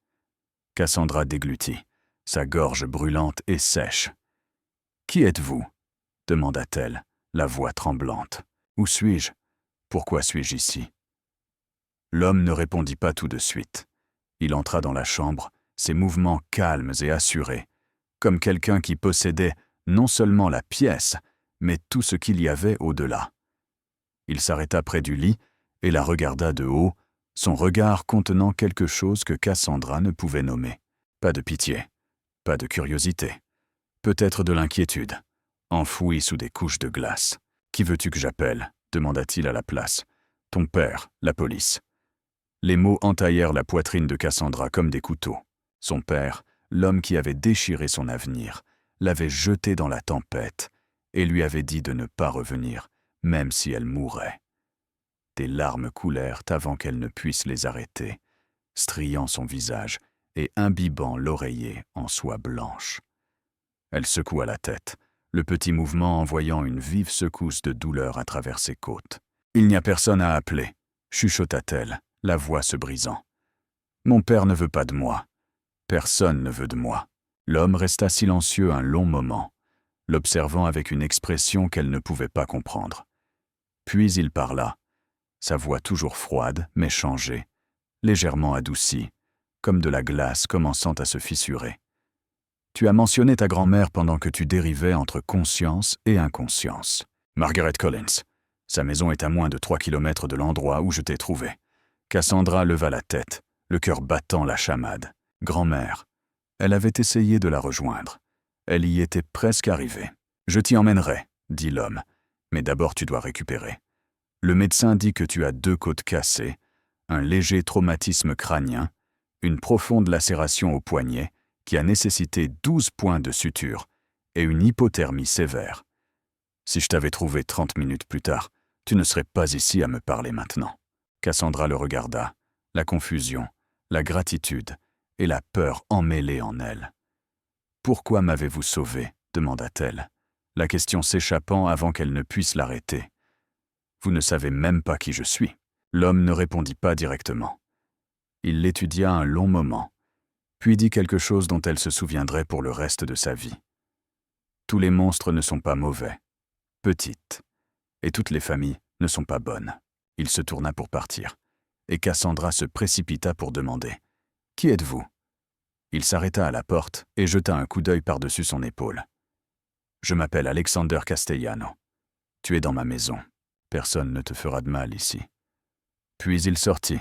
Cassandra déglutit, sa gorge brûlante et sèche. « Qui êtes-vous » demanda-t-elle, la voix tremblante. « Où suis-je ? Pourquoi suis-je ici ?» L'homme ne répondit pas tout de suite. Il entra dans la chambre, ses mouvements calmes et assurés, comme quelqu'un qui possédait non seulement la pièce, mais tout ce qu'il y avait au-delà. Il s'arrêta près du lit et la regarda de haut, son regard contenant quelque chose que Cassandra ne pouvait nommer. Pas de pitié, pas de curiosité, peut-être de l'inquiétude, enfouie sous des couches de glace. « Qui veux-tu que j'appelle » demanda-t-il à la place. « Ton père, la police. » Les mots entaillèrent la poitrine de Cassandra comme des couteaux. Son père, l'homme qui avait déchiré son avenir, l'avait jeté dans la tempête et lui avait dit de ne pas revenir, même si elle mourait. Des larmes coulèrent avant qu'elle ne puisse les arrêter, striant son visage et imbibant l'oreiller en soie blanche. Elle secoua la tête, le petit mouvement envoyant une vive secousse de douleur à travers ses côtes. « Il n'y a personne à appeler », chuchota-t-elle, la voix se brisant. « Mon père ne veut pas de moi. Personne ne veut de moi. » L'homme resta silencieux un long moment, l'observant avec une expression qu'elle ne pouvait pas comprendre. Puis il parla, sa voix toujours froide mais changée, légèrement adoucie, comme de la glace commençant à se fissurer. « Tu as mentionné ta grand-mère pendant que tu dérivais entre conscience et inconscience. Margaret Collins. Sa maison est à moins de 3 kilomètres de l'endroit où je t'ai trouvé. » Cassandra leva la tête, le cœur battant la chamade. Grand-mère. Elle avait essayé de la rejoindre. Elle y était presque arrivée. « Je t'y emmènerai, » dit l'homme, « mais d'abord tu dois récupérer. Le médecin dit que tu as 2 côtes cassées, un léger traumatisme crânien, une profonde lacération au poignet qui a nécessité 12 points de suture et une hypothermie sévère. Si je t'avais trouvé 30 minutes plus tard, tu ne serais pas ici à me parler maintenant. » Cassandra le regarda, la confusion, la gratitude et la peur emmêlées en elle. « Pourquoi m'avez-vous sauvé ?» demanda-t-elle, la question s'échappant avant qu'elle ne puisse l'arrêter. « Vous ne savez même pas qui je suis. » L'homme ne répondit pas directement. Il l'étudia un long moment, puis dit quelque chose dont elle se souviendrait pour le reste de sa vie. « Tous les monstres ne sont pas mauvais, petites, et toutes les familles ne sont pas bonnes. » Il se tourna pour partir, et Cassandra se précipita pour demander « Qui êtes-vous » Il s'arrêta à la porte et jeta un coup d'œil par-dessus son épaule. « Je m'appelle Alexander Castellano. Tu es dans ma maison. Personne ne te fera de mal ici. » Puis il sortit,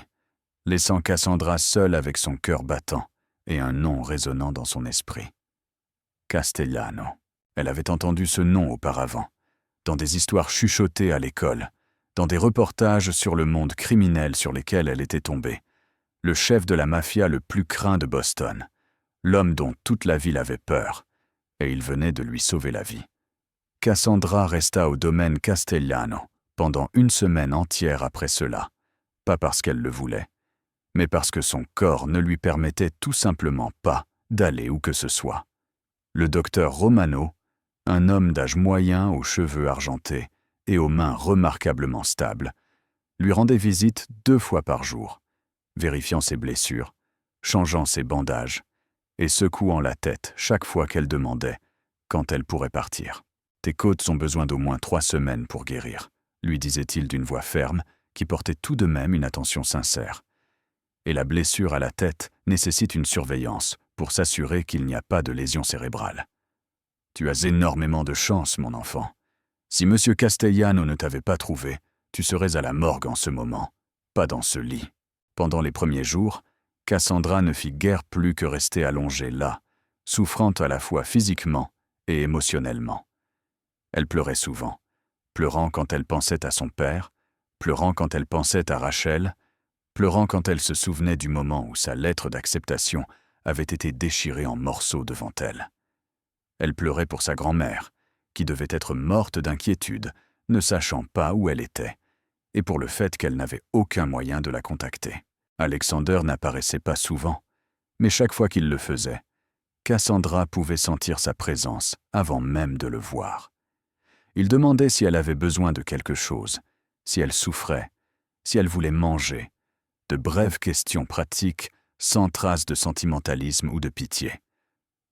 laissant Cassandra seule avec son cœur battant et un nom résonnant dans son esprit. Castellano. Elle avait entendu ce nom auparavant, dans des histoires chuchotées à l'école, dans des reportages sur le monde criminel sur lesquels elle était tombée. Le chef de la mafia le plus craint de Boston, l'homme dont toute la ville avait peur, et il venait de lui sauver la vie. Cassandra resta au domaine Castellano pendant 1 semaine entière après cela, pas parce qu'elle le voulait, mais parce que son corps ne lui permettait tout simplement pas d'aller où que ce soit. Le docteur Romano, un homme d'âge moyen aux cheveux argentés et aux mains remarquablement stables, lui rendait visite 2 fois par jour, vérifiant ses blessures, changeant ses bandages et secouant la tête chaque fois qu'elle demandait quand elle pourrait partir. « Tes côtes ont besoin d'au moins 3 semaines pour guérir », lui disait-il d'une voix ferme qui portait tout de même une attention sincère. « Et la blessure à la tête nécessite une surveillance pour s'assurer qu'il n'y a pas de lésion cérébrale. Tu as énormément de chance, mon enfant. Si M. Castellano ne t'avait pas trouvé, tu serais à la morgue en ce moment, pas dans ce lit. » Pendant les premiers jours, Cassandra ne fit guère plus que rester allongée là, souffrant à la fois physiquement et émotionnellement. Elle pleurait souvent, pleurant quand elle pensait à son père, pleurant quand elle pensait à Rachel, pleurant quand elle se souvenait du moment où sa lettre d'acceptation avait été déchirée en morceaux devant elle. Elle pleurait pour sa grand-mère, qui devait être morte d'inquiétude, ne sachant pas où elle était, et pour le fait qu'elle n'avait aucun moyen de la contacter. Alexander n'apparaissait pas souvent, mais chaque fois qu'il le faisait, Cassandra pouvait sentir sa présence avant même de le voir. Il demandait si elle avait besoin de quelque chose, si elle souffrait, si elle voulait manger, de brèves questions pratiques sans trace de sentimentalisme ou de pitié.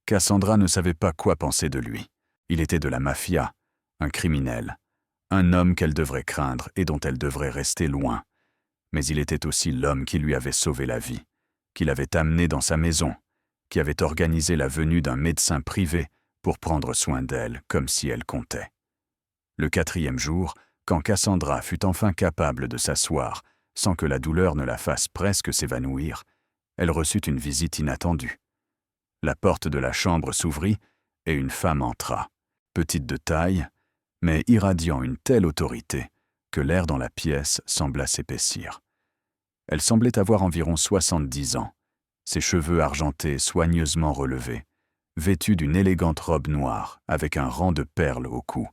Cassandra ne savait pas quoi penser de lui. Il était de la mafia, un criminel, un homme qu'elle devrait craindre et dont elle devrait rester loin. Mais il était aussi l'homme qui lui avait sauvé la vie, qui l'avait amenée dans sa maison, qui avait organisé la venue d'un médecin privé pour prendre soin d'elle comme si elle comptait. Le 4e jour, quand Cassandra fut enfin capable de s'asseoir sans que la douleur ne la fasse presque s'évanouir, elle reçut une visite inattendue. La porte de la chambre s'ouvrit et une femme entra, petite de taille, mais irradiant une telle autorité que l'air dans la pièce sembla s'épaissir. Elle semblait avoir environ 70 ans, ses cheveux argentés soigneusement relevés, vêtue d'une élégante robe noire avec un rang de perles au cou,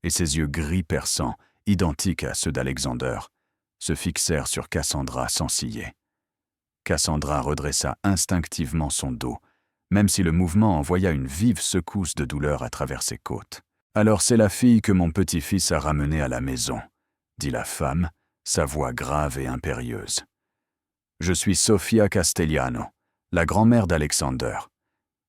et ses yeux gris perçants, identiques à ceux d'Alexander, se fixèrent sur Cassandra sans ciller. Cassandra redressa instinctivement son dos, même si le mouvement envoya une vive secousse de douleur à travers ses côtes. « Alors c'est la fille que mon petit-fils a ramenée à la maison », dit la femme, sa voix grave et impérieuse. « Je suis Sofia Castellano, la grand-mère d'Alexander.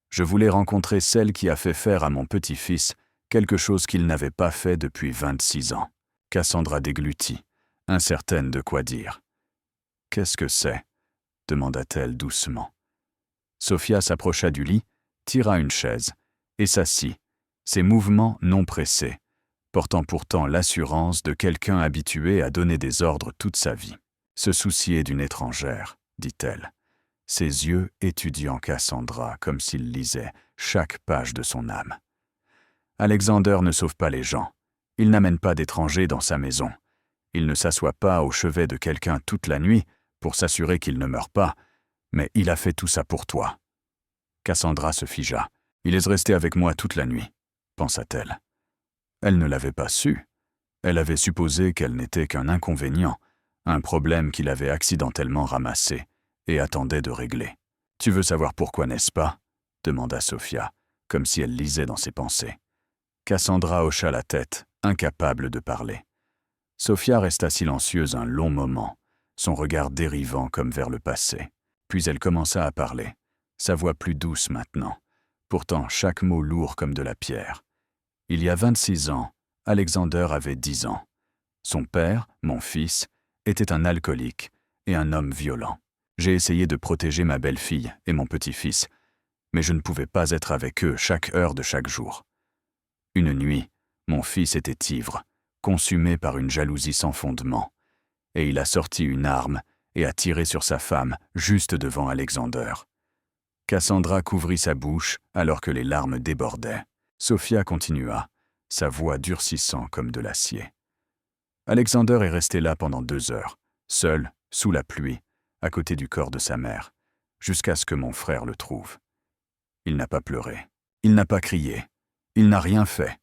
Je voulais rencontrer celle qui a fait faire à mon petit-fils quelque chose qu'il n'avait pas fait depuis 26 ans. » Cassandra déglutit, incertaine de quoi dire. « Qu'est-ce que c'est » demanda-t-elle doucement. Sofia s'approcha du lit, tira une chaise et s'assit, ses mouvements non pressés, portant pourtant l'assurance de quelqu'un habitué à donner des ordres toute sa vie. « Se soucier d'une étrangère », dit-elle, ses yeux étudiant Cassandra comme s'il lisait chaque page de son âme. « Alexander ne sauve pas les gens. Il n'amène pas d'étrangers dans sa maison. Il ne s'assoit pas au chevet de quelqu'un toute la nuit pour s'assurer qu'il ne meurt pas, mais il a fait tout ça pour toi. » Cassandra se figea. « Il est resté avec moi toute la nuit, » pensa-t-elle. Elle ne l'avait pas su. Elle avait supposé qu'elle n'était qu'un inconvénient, un problème qu'il avait accidentellement ramassé et attendait de régler. « Tu veux savoir pourquoi, n'est-ce pas ?» demanda Sofia, comme si elle lisait dans ses pensées. Cassandra hocha la tête, incapable de parler. Sofia resta silencieuse un long moment, son regard dérivant comme vers le passé. Puis elle commença à parler, sa voix plus douce maintenant, pourtant chaque mot lourd comme de la pierre. Il y a 26 ans, Alexander avait 10 ans. Son père, mon fils, était un alcoolique et un homme violent. J'ai essayé de protéger ma belle-fille et mon petit-fils, mais je ne pouvais pas être avec eux chaque heure de chaque jour. Une nuit, mon fils était ivre, consumé par une jalousie sans fondement, et il a sorti une arme et a tiré sur sa femme juste devant Alexander. Cassandra couvrit sa bouche alors que les larmes débordaient. Sofia continua, sa voix durcissant comme de l'acier. Alexander est resté là pendant 2 heures, seul, sous la pluie, à côté du corps de sa mère, jusqu'à ce que mon frère le trouve. Il n'a pas pleuré, il n'a pas crié, il n'a rien fait.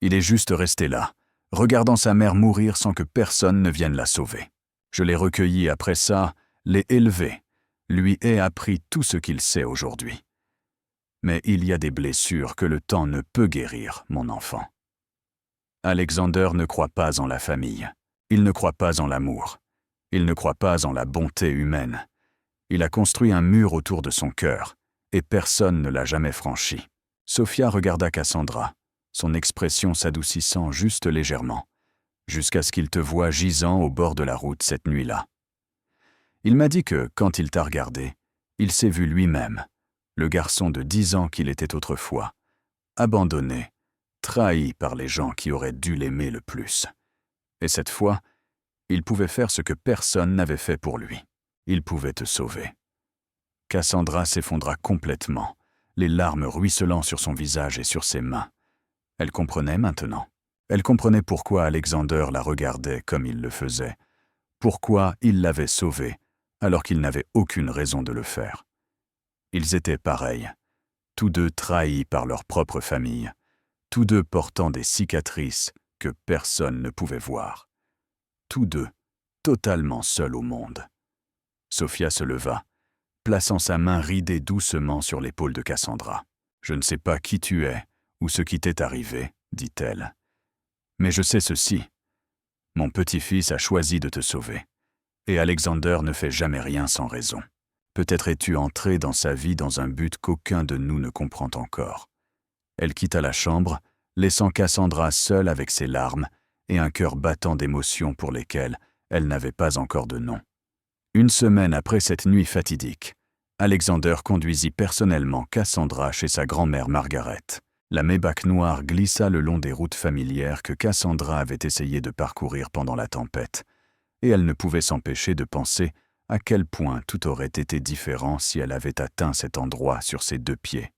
Il est juste resté là, regardant sa mère mourir sans que personne ne vienne la sauver. Je l'ai recueilli après ça, l'ai élevé, lui ai appris tout ce qu'il sait aujourd'hui. Mais il y a des blessures que le temps ne peut guérir, mon enfant. Alexander ne croit pas en la famille. Il ne croit pas en l'amour. Il ne croit pas en la bonté humaine. Il a construit un mur autour de son cœur, et personne ne l'a jamais franchi. Sofia regarda Cassandra, son expression s'adoucissant juste légèrement, jusqu'à ce qu'il te voie gisant au bord de la route cette nuit-là. Il m'a dit que, quand il t'a regardé, il s'est vu lui-même, le garçon de 10 ans qu'il était autrefois, abandonné, trahi par les gens qui auraient dû l'aimer le plus. Et cette fois, il pouvait faire ce que personne n'avait fait pour lui. Il pouvait te sauver. Cassandra s'effondra complètement, les larmes ruisselant sur son visage et sur ses mains. Elle comprenait maintenant. Elle comprenait pourquoi Alexander la regardait comme il le faisait, pourquoi il l'avait sauvée, alors qu'il n'avait aucune raison de le faire. Ils étaient pareils, tous deux trahis par leur propre famille, tous deux portant des cicatrices que personne ne pouvait voir. Tous deux, totalement seuls au monde. Sofia se leva, plaçant sa main ridée doucement sur l'épaule de Cassandra. « Je ne sais pas qui tu es ou ce qui t'est arrivé, » dit-elle. « Mais je sais ceci. Mon petit-fils a choisi de te sauver. Et Alexander ne fait jamais rien sans raison. Peut-être es-tu entré dans sa vie dans un but qu'aucun de nous ne comprend encore. » Elle quitta la chambre, laissant Cassandra seule avec ses larmes et un cœur battant d'émotions pour lesquelles elle n'avait pas encore de nom. 1 semaine après cette nuit fatidique, Alexander conduisit personnellement Cassandra chez sa grand-mère Margaret. La Maybach noire glissa le long des routes familières que Cassandra avait essayé de parcourir pendant la tempête, et elle ne pouvait s'empêcher de penser à quel point tout aurait été différent si elle avait atteint cet endroit sur ses 2 pieds.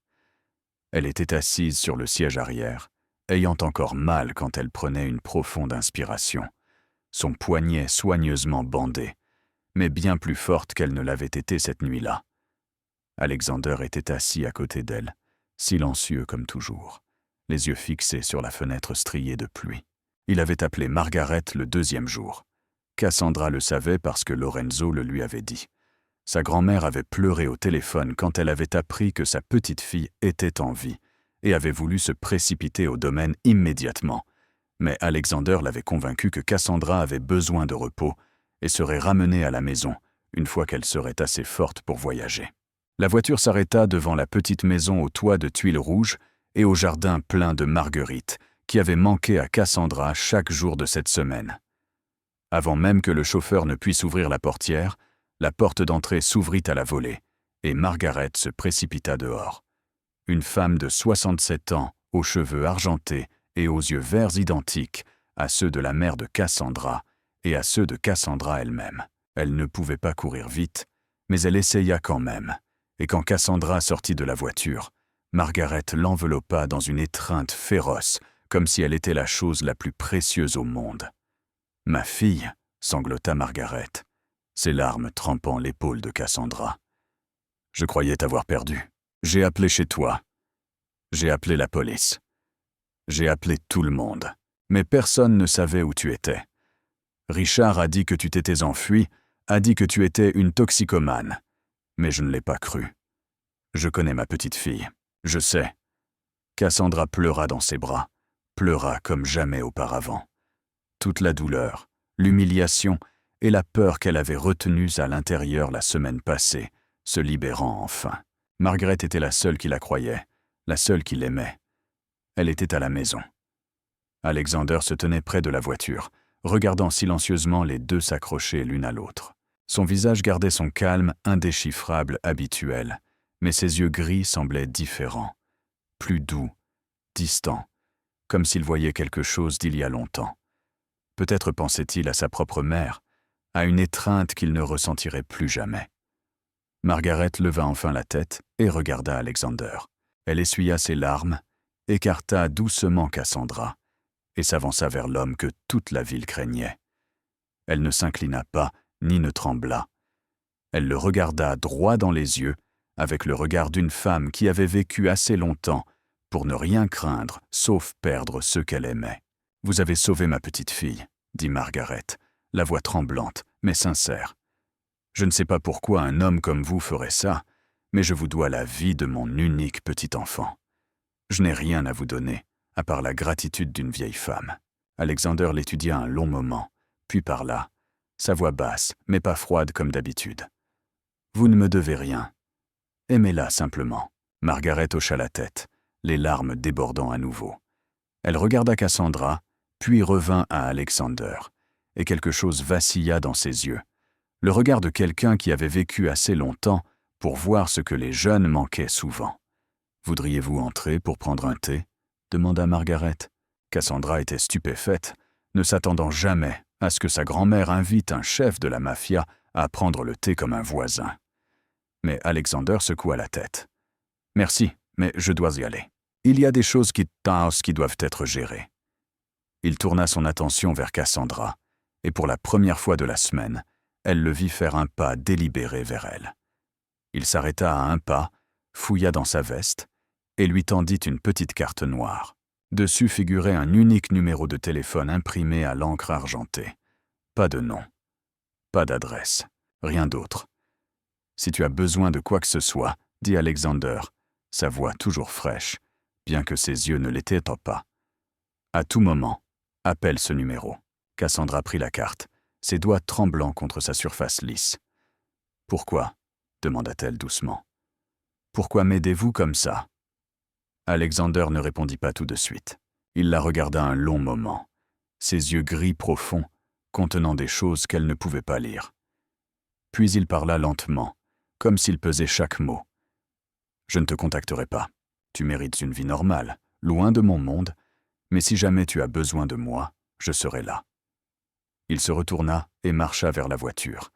Elle était assise sur le siège arrière, ayant encore mal quand elle prenait une profonde inspiration, son poignet soigneusement bandé, mais bien plus forte qu'elle ne l'avait été cette nuit-là. Alexander était assis à côté d'elle, silencieux comme toujours, les yeux fixés sur la fenêtre striée de pluie. Il avait appelé Margaret le 2e jour. Cassandra le savait parce que Lorenzo le lui avait dit. Sa grand-mère avait pleuré au téléphone quand elle avait appris que sa petite-fille était en vie et avait voulu se précipiter au domaine immédiatement. Mais Alexander l'avait convaincu que Cassandra avait besoin de repos et serait ramenée à la maison une fois qu'elle serait assez forte pour voyager. La voiture s'arrêta devant la petite maison au toit de tuiles rouges et au jardin plein de marguerites qui avait manqué à Cassandra chaque jour de cette semaine. Avant même que le chauffeur ne puisse ouvrir la portière, la porte d'entrée s'ouvrit à la volée et Margaret se précipita dehors. Une femme de 67 ans, aux cheveux argentés et aux yeux verts identiques à ceux de la mère de Cassandra et à ceux de Cassandra elle-même. Elle ne pouvait pas courir vite, mais elle essaya quand même, et quand Cassandra sortit de la voiture, Margaret l'enveloppa dans une étreinte féroce, comme si elle était la chose la plus précieuse au monde. « Ma fille !» sanglota Margaret, ses larmes trempant l'épaule de Cassandra. « Je croyais t'avoir perdu. J'ai appelé chez toi. J'ai appelé la police. J'ai appelé tout le monde. Mais personne ne savait où tu étais. Richard a dit que tu t'étais enfui, a dit que tu étais une toxicomane. Mais je ne l'ai pas cru. Je connais ma petite fille. Je sais. » Cassandra pleura dans ses bras, pleura comme jamais auparavant. Toute la douleur, l'humiliation et la peur qu'elle avait retenues à l'intérieur la semaine passée, se libérant enfin. Margaret était la seule qui la croyait, la seule qui l'aimait. Elle était à la maison. Alexander se tenait près de la voiture, regardant silencieusement les deux s'accrocher l'une à l'autre. Son visage gardait son calme indéchiffrable habituel, mais ses yeux gris semblaient différents, plus doux, distants, comme s'il voyait quelque chose d'il y a longtemps. Peut-être pensait-il à sa propre mère, à une étreinte qu'il ne ressentirait plus jamais. Margaret leva enfin la tête et regarda Alexander. Elle essuya ses larmes, écarta doucement Cassandra et s'avança vers l'homme que toute la ville craignait. Elle ne s'inclina pas, ni ne trembla. Elle le regarda droit dans les yeux, avec le regard d'une femme qui avait vécu assez longtemps pour ne rien craindre, sauf perdre ceux qu'elle aimait. « Vous avez sauvé ma petite fille, » dit Margaret, la voix tremblante, mais sincère. « Je ne sais pas pourquoi un homme comme vous ferait ça, mais je vous dois la vie de mon unique petit enfant. Je n'ai rien à vous donner, à part la gratitude d'une vieille femme. » Alexander l'étudia un long moment, puis parla, sa voix basse, mais pas froide comme d'habitude. « Vous ne me devez rien. Aimez-la simplement. » Margaret hocha la tête, les larmes débordant à nouveau. Elle regarda Cassandra, puis revint à Alexander, et quelque chose vacilla dans ses yeux, le regard de quelqu'un qui avait vécu assez longtemps pour voir ce que les jeunes manquaient souvent. « Voudriez-vous entrer pour prendre un thé ?» demanda Margaret. Cassandra était stupéfaite, ne s'attendant jamais à ce que sa grand-mère invite un chef de la mafia à prendre le thé comme un voisin. Mais Alexander secoua la tête. « Merci, mais je dois y aller. Il y a des choses qui doivent être gérées. » Il tourna son attention vers Cassandra, et pour la première fois de la semaine, elle le vit faire un pas délibéré vers elle. Il s'arrêta à un pas, fouilla dans sa veste, et lui tendit une petite carte noire. Dessus figurait un unique numéro de téléphone imprimé à l'encre argentée. Pas de nom, pas d'adresse, rien d'autre. « Si tu as besoin de quoi que ce soit, » dit Alexander, sa voix toujours fraîche, bien que ses yeux ne l'étaient pas. « À tout moment, appelle ce numéro. » Cassandra prit la carte, ses doigts tremblants contre sa surface lisse. « Pourquoi ?» demanda-t-elle doucement. « Pourquoi m'aidez-vous comme ça ?» Alexander ne répondit pas tout de suite. Il la regarda un long moment, ses yeux gris profonds, contenant des choses qu'elle ne pouvait pas lire. Puis il parla lentement, comme s'il pesait chaque mot. « Je ne te contacterai pas. Tu mérites une vie normale, loin de mon monde, mais si jamais tu as besoin de moi, je serai là. » Il se retourna et marcha vers la voiture,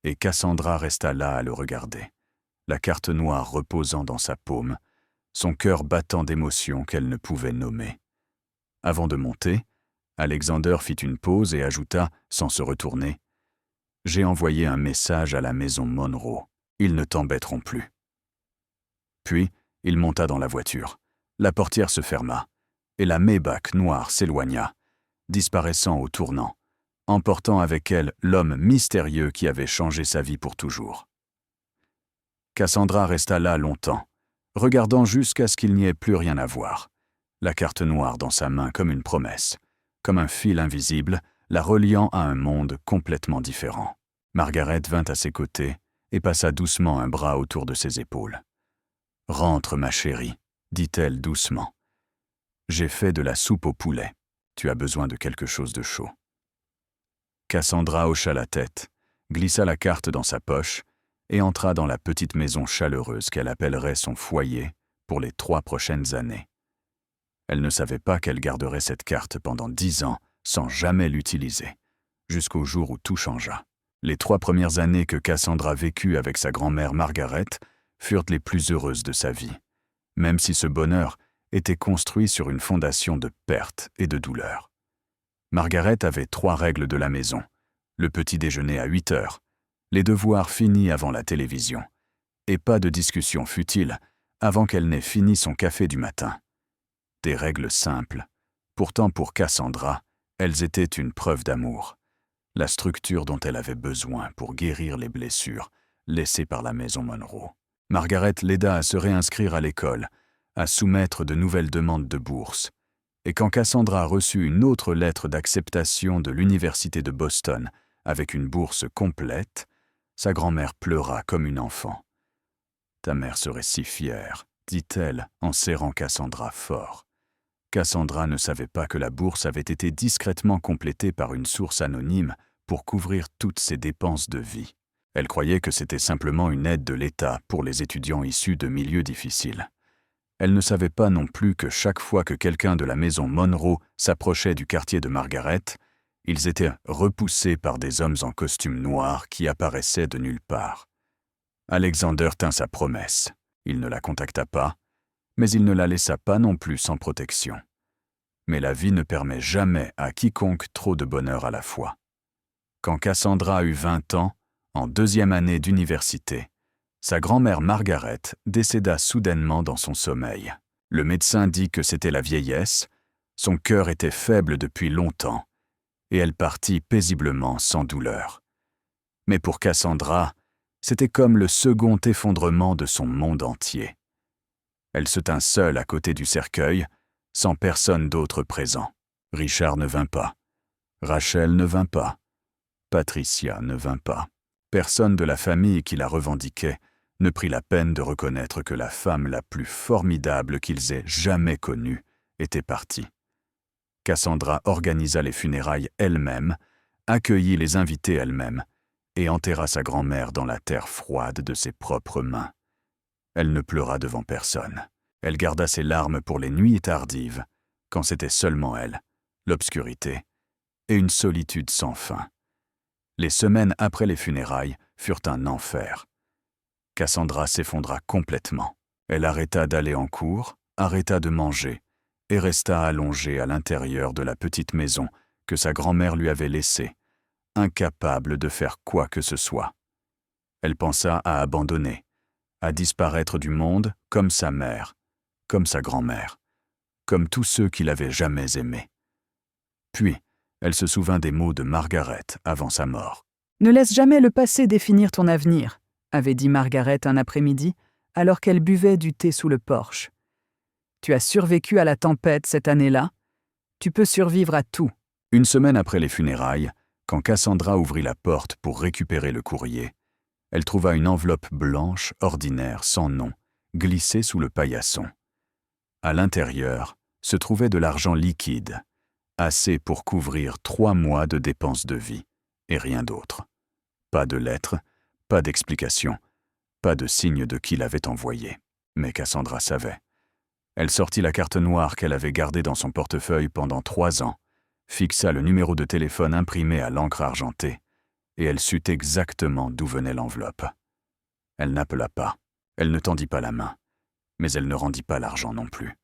et Cassandra resta là à le regarder, la carte noire reposant dans sa paume, son cœur battant d'émotion qu'elle ne pouvait nommer. Avant de monter, Alexander fit une pause et ajouta, sans se retourner, « J'ai envoyé un message à la maison Monroe. Ils ne t'embêteront plus. » Puis, il monta dans la voiture. La portière se ferma, et la Maybach noire s'éloigna, disparaissant au tournant, emportant avec elle l'homme mystérieux qui avait changé sa vie pour toujours. Cassandra resta là longtemps, regardant jusqu'à ce qu'il n'y ait plus rien à voir. La carte noire dans sa main comme une promesse, comme un fil invisible, la reliant à un monde complètement différent. Margaret vint à ses côtés et passa doucement un bras autour de ses épaules. « Rentre, ma chérie, » dit-elle doucement. « J'ai fait de la soupe au poulet. Tu as besoin de quelque chose de chaud. » Cassandra hocha la tête, glissa la carte dans sa poche et entra dans la petite maison chaleureuse qu'elle appellerait son foyer pour les 3 prochaines années. Elle ne savait pas qu'elle garderait cette carte pendant 10 ans sans jamais l'utiliser, jusqu'au jour où tout changea. Les 3 premières années que Cassandra vécut avec sa grand-mère Margaret furent les plus heureuses de sa vie, même si ce bonheur était construit sur une fondation de pertes et de douleurs. Margaret avait 3 règles de la maison: le petit déjeuner à 8 heures, les devoirs finis avant la télévision, et pas de discussion futile avant qu'elle n'ait fini son café du matin. Des règles simples. Pourtant, pour Cassandra, elles étaient une preuve d'amour, la structure dont elle avait besoin pour guérir les blessures laissées par la maison Monroe. Margaret l'aida à se réinscrire à l'école, à soumettre de nouvelles demandes de bourse, et quand Cassandra reçut une autre lettre d'acceptation de l'Université de Boston avec une bourse complète, sa grand-mère pleura comme une enfant. « Ta mère serait si fière, » dit-elle en serrant Cassandra fort. Cassandra ne savait pas que la bourse avait été discrètement complétée par une source anonyme pour couvrir toutes ses dépenses de vie. Elle croyait que c'était simplement une aide de l'État pour les étudiants issus de milieux difficiles. Elle ne savait pas non plus que chaque fois que quelqu'un de la maison Monroe s'approchait du quartier de Margaret, ils étaient repoussés par des hommes en costume noir qui apparaissaient de nulle part. Alexander tint sa promesse. Il ne la contacta pas, mais il ne la laissa pas non plus sans protection. Mais la vie ne permet jamais à quiconque trop de bonheur à la fois. Quand Cassandra eut 20 ans, en 2e année d'université, sa grand-mère Margaret décéda soudainement dans son sommeil. Le médecin dit que c'était la vieillesse, son cœur était faible depuis longtemps, et elle partit paisiblement sans douleur. Mais pour Cassandra, c'était comme le second effondrement de son monde entier. Elle se tint seule à côté du cercueil, sans personne d'autre présent. Richard ne vint pas. Rachel ne vint pas. Patricia ne vint pas. Personne de la famille qui la revendiquait ne prit la peine de reconnaître que la femme la plus formidable qu'ils aient jamais connue était partie. Cassandra organisa les funérailles elle-même, accueillit les invités elle-même et enterra sa grand-mère dans la terre froide de ses propres mains. Elle ne pleura devant personne. Elle garda ses larmes pour les nuits tardives, quand c'était seulement elle, l'obscurité et une solitude sans fin. Les semaines après les funérailles furent un enfer. Cassandra s'effondra complètement. Elle arrêta d'aller en cours, arrêta de manger et resta allongée à l'intérieur de la petite maison que sa grand-mère lui avait laissée, incapable de faire quoi que ce soit. Elle pensa à abandonner, à disparaître du monde comme sa mère, comme sa grand-mère, comme tous ceux qui l'avaient jamais aimée. Puis, elle se souvint des mots de Margaret avant sa mort. « Ne laisse jamais le passé définir ton avenir », avait dit Margaret un après-midi, alors qu'elle buvait du thé sous le porche. « Tu as survécu à la tempête cette année-là. Tu peux survivre à tout. » Une semaine après les funérailles, quand Cassandra ouvrit la porte pour récupérer le courrier, elle trouva une enveloppe blanche, ordinaire, sans nom, glissée sous le paillasson. À l'intérieur se trouvait de l'argent liquide, assez pour couvrir 3 mois de dépenses de vie, et rien d'autre. Pas de lettre, pas d'explication, pas de signe de qui l'avait envoyé. Mais Cassandra savait. Elle sortit la carte noire qu'elle avait gardée dans son portefeuille pendant 3 ans, fixa le numéro de téléphone imprimé à l'encre argentée, et elle sut exactement d'où venait l'enveloppe. Elle n'appela pas, elle ne tendit pas la main, mais elle ne rendit pas l'argent non plus.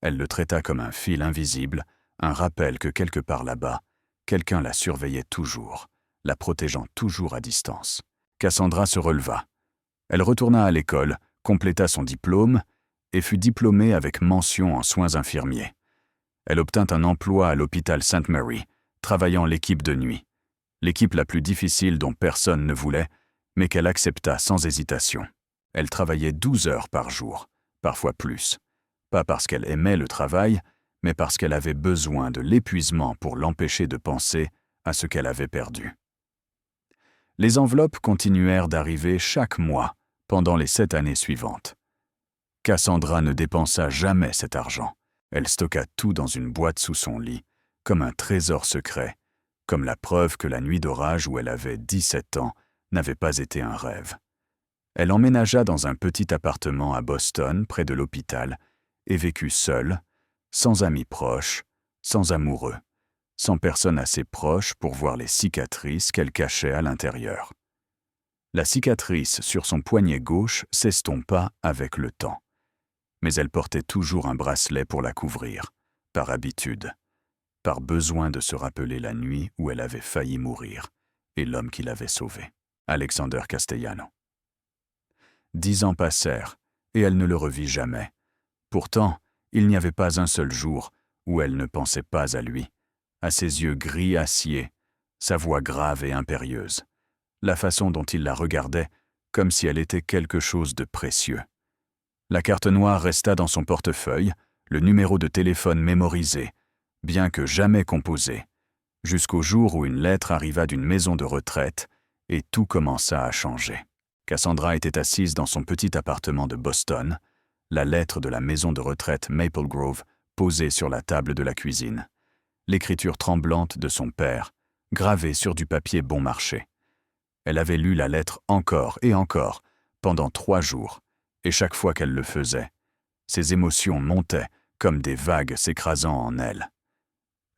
Elle le traita comme un fil invisible, un rappel que quelque part là-bas, quelqu'un la surveillait toujours, la protégeant toujours à distance. Cassandra se releva. Elle retourna à l'école, compléta son diplôme et fut diplômée avec mention en soins infirmiers. Elle obtint un emploi à l'hôpital St. Mary, travaillant l'équipe de nuit. L'équipe la plus difficile dont personne ne voulait, mais qu'elle accepta sans hésitation. Elle travaillait 12 heures par jour, parfois plus. Pas parce qu'elle aimait le travail, mais parce qu'elle avait besoin de l'épuisement pour l'empêcher de penser à ce qu'elle avait perdu. Les enveloppes continuèrent d'arriver chaque mois pendant les 7 années suivantes. Cassandra ne dépensa jamais cet argent. Elle stocka tout dans une boîte sous son lit, comme un trésor secret, comme la preuve que la nuit d'orage où elle avait 17 ans n'avait pas été un rêve. Elle emménagea dans un petit appartement à Boston, près de l'hôpital, et vécut seule, sans amis proches, sans amoureux, sans personne assez proche pour voir les cicatrices qu'elle cachait à l'intérieur. La cicatrice sur son poignet gauche s'estompa avec le temps, mais elle portait toujours un bracelet pour la couvrir, par habitude, par besoin de se rappeler la nuit où elle avait failli mourir et l'homme qui l'avait sauvée, Alexander Castellano. 10 ans passèrent et elle ne le revit jamais. Pourtant, il n'y avait pas un seul jour où elle ne pensait pas à lui, à ses yeux gris acier, sa voix grave et impérieuse, la façon dont il la regardait comme si elle était quelque chose de précieux. La carte noire resta dans son portefeuille, le numéro de téléphone mémorisé, bien que jamais composé, jusqu'au jour où une lettre arriva d'une maison de retraite et tout commença à changer. Cassandra était assise dans son petit appartement de Boston, la lettre de la maison de retraite Maple Grove posée sur la table de la cuisine, l'écriture tremblante de son père, gravée sur du papier bon marché. Elle avait lu la lettre encore et encore, pendant 3 jours, et chaque fois qu'elle le faisait, ses émotions montaient comme des vagues s'écrasant en elle.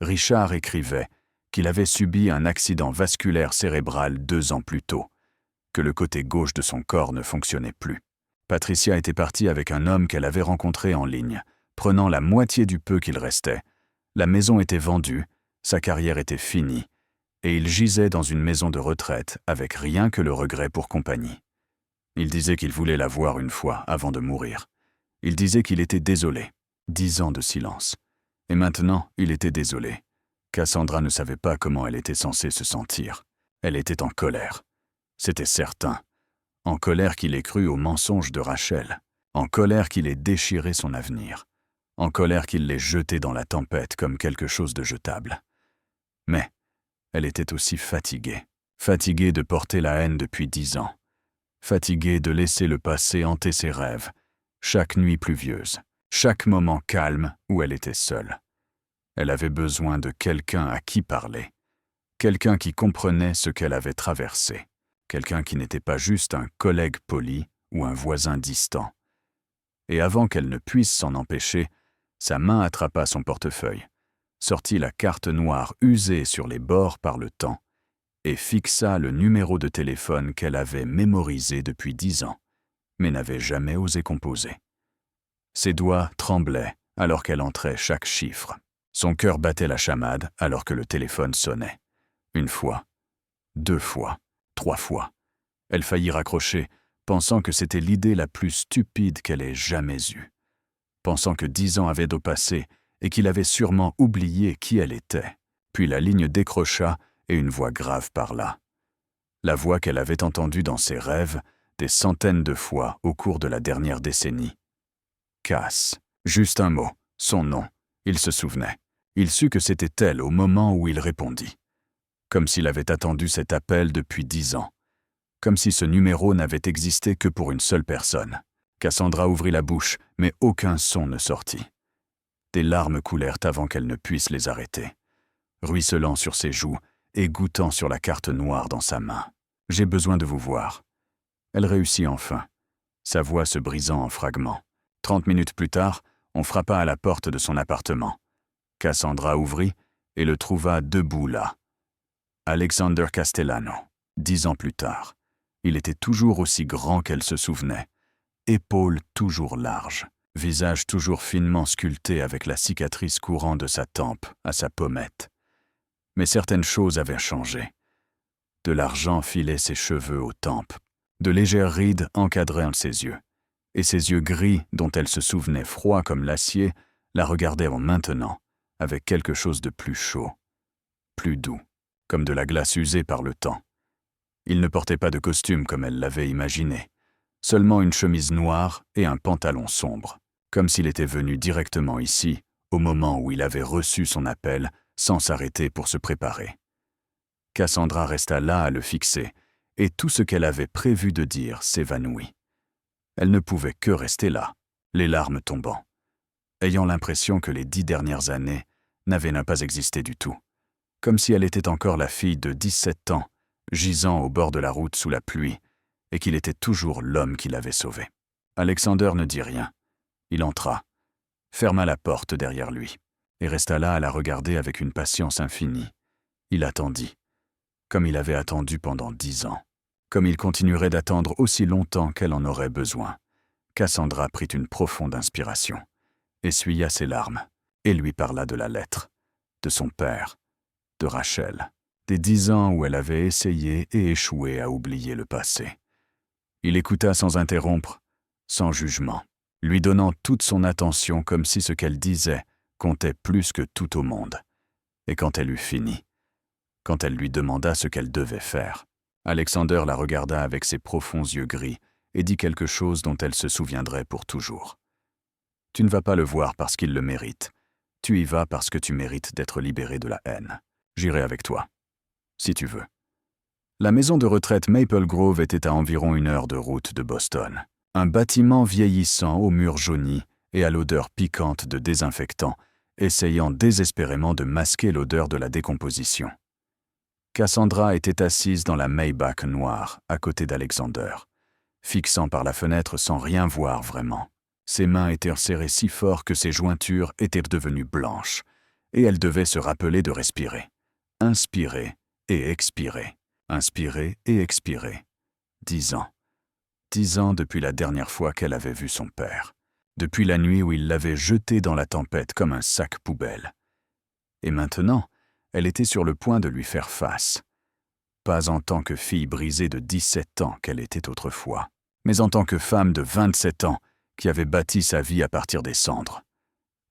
Richard écrivait qu'il avait subi un accident vasculaire cérébral 2 ans plus tôt, que le côté gauche de son corps ne fonctionnait plus. Patricia était partie avec un homme qu'elle avait rencontré en ligne, prenant la moitié du peu qu'il restait. La maison était vendue, sa carrière était finie, et il gisait dans une maison de retraite avec rien que le regret pour compagnie. Il disait qu'il voulait la voir une fois avant de mourir. Il disait qu'il était désolé. 10 ans de silence. Et maintenant, il était désolé. Cassandra ne savait pas comment elle était censée se sentir. Elle était en colère. C'était certain. En colère qu'il ait cru au mensonge de Rachel. En colère qu'il ait déchiré son avenir. En colère qu'il l'ait jeté dans la tempête comme quelque chose de jetable. Mais elle était aussi fatiguée. Fatiguée de porter la haine depuis 10 ans. Fatiguée de laisser le passé hanter ses rêves. Chaque nuit pluvieuse. Chaque moment calme où elle était seule. Elle avait besoin de quelqu'un à qui parler. Quelqu'un qui comprenait ce qu'elle avait traversé. Quelqu'un qui n'était pas juste un collègue poli ou un voisin distant. Et avant qu'elle ne puisse s'en empêcher, sa main attrapa son portefeuille, sortit la carte noire usée sur les bords par le temps et fixa le numéro de téléphone qu'elle avait mémorisé depuis 10 ans, mais n'avait jamais osé composer. Ses doigts tremblaient alors qu'elle entrait chaque chiffre. Son cœur battait la chamade alors que le téléphone sonnait. 1 fois, 2 fois, 3 fois. Elle faillit raccrocher, pensant que c'était l'idée la plus stupide qu'elle ait jamais eue. Pensant que 10 ans avaient passé et qu'il avait sûrement oublié qui elle était. Puis la ligne décrocha et une voix grave parla. La voix qu'elle avait entendue dans ses rêves des centaines de fois au cours de la dernière décennie. Cass. Juste un mot, son nom. Il se souvenait. Il sut que c'était elle au moment où il répondit. Comme s'il avait attendu cet appel depuis 10 ans. Comme si ce numéro n'avait existé que pour une seule personne. Cassandra ouvrit la bouche, mais aucun son ne sortit. Des larmes coulèrent avant qu'elle ne puisse les arrêter, ruisselant sur ses joues et goûtant sur la carte noire dans sa main. « J'ai besoin de vous voir. » Elle réussit enfin, sa voix se brisant en fragments. 30 minutes plus tard, on frappa à la porte de son appartement. Cassandra ouvrit et le trouva debout là. Alexander Castellano, 10 ans plus tard. Il était toujours aussi grand qu'elle se souvenait. Épaules toujours larges, visage toujours finement sculpté avec la cicatrice courant de sa tempe à sa pommette. Mais certaines choses avaient changé. De l'argent filait ses cheveux aux tempes, de légères rides encadraient ses yeux, et ses yeux gris, dont elle se souvenait froids comme l'acier, la regardaient en maintenant, avec quelque chose de plus chaud, plus doux, comme de la glace usée par le temps. Il ne portait pas de costume comme elle l'avait imaginé. Seulement une chemise noire et un pantalon sombre, comme s'il était venu directement ici, au moment où il avait reçu son appel, sans s'arrêter pour se préparer. Cassandra resta là à le fixer, et tout ce qu'elle avait prévu de dire s'évanouit. Elle ne pouvait que rester là, les larmes tombant, ayant l'impression que les 10 dernières années n'avaient pas existé du tout, comme si elle était encore la fille de 17 ans, gisant au bord de la route sous la pluie, et qu'il était toujours l'homme qui l'avait sauvée. Alexander ne dit rien. Il entra, ferma la porte derrière lui, et resta là à la regarder avec une patience infinie. Il attendit, comme il avait attendu pendant 10 ans, comme il continuerait d'attendre aussi longtemps qu'elle en aurait besoin. Cassandra prit une profonde inspiration, essuya ses larmes, et lui parla de la lettre, de son père, de Rachel, des 10 ans où elle avait essayé et échoué à oublier le passé. Il écouta sans interrompre, sans jugement, lui donnant toute son attention comme si ce qu'elle disait comptait plus que tout au monde. Et quand elle eut fini, quand elle lui demanda ce qu'elle devait faire, Alexander la regarda avec ses profonds yeux gris et dit quelque chose dont elle se souviendrait pour toujours. « Tu ne vas pas le voir parce qu'il le mérite. Tu y vas parce que tu mérites d'être libéré de la haine. J'irai avec toi, si tu veux. » La maison de retraite Maple Grove était à environ 1 heure de route de Boston. Un bâtiment vieillissant aux murs jaunis et à l'odeur piquante de désinfectant, essayant désespérément de masquer l'odeur de la décomposition. Cassandra était assise dans la Maybach noire, à côté d'Alexander, fixant par la fenêtre sans rien voir vraiment. Ses mains étaient serrées si fort que ses jointures étaient devenues blanches, et elle devait se rappeler de respirer. Inspirer et expirer. Inspirer et expirer. 10 ans. 10 ans depuis la dernière fois qu'elle avait vu son père. Depuis la nuit où il l'avait jeté dans la tempête comme un sac poubelle. Et maintenant, elle était sur le point de lui faire face. Pas en tant que fille brisée de 17 ans qu'elle était autrefois, mais en tant que femme de 27 ans qui avait bâti sa vie à partir des cendres.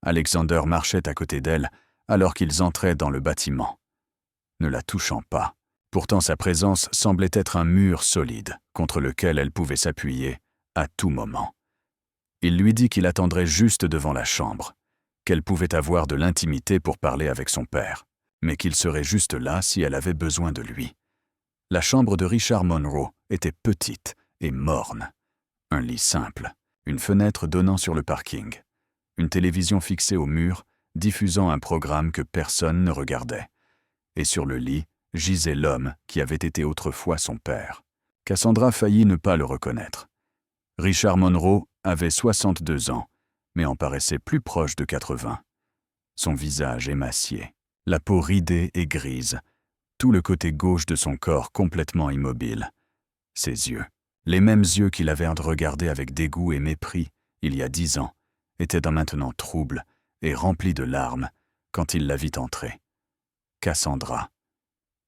Alexander marchait à côté d'elle alors qu'ils entraient dans le bâtiment, ne la touchant pas. Pourtant sa présence semblait être un mur solide contre lequel elle pouvait s'appuyer à tout moment. Il lui dit qu'il attendrait juste devant la chambre, qu'elle pouvait avoir de l'intimité pour parler avec son père, mais qu'il serait juste là si elle avait besoin de lui. La chambre de Richard Monroe était petite et morne. Un lit simple, une fenêtre donnant sur le parking, une télévision fixée au mur, diffusant un programme que personne ne regardait. Et sur le lit, gisait l'homme qui avait été autrefois son père. Cassandra faillit ne pas le reconnaître. Richard Monroe avait 62 ans, mais en paraissait plus proche de 80. Son visage émacié, la peau ridée et grise, tout le côté gauche de son corps complètement immobile. Ses yeux, les mêmes yeux qu'il avait regardés avec dégoût et mépris il y a 10 ans, étaient maintenant troubles et remplis de larmes quand il la vit entrer. Cassandra.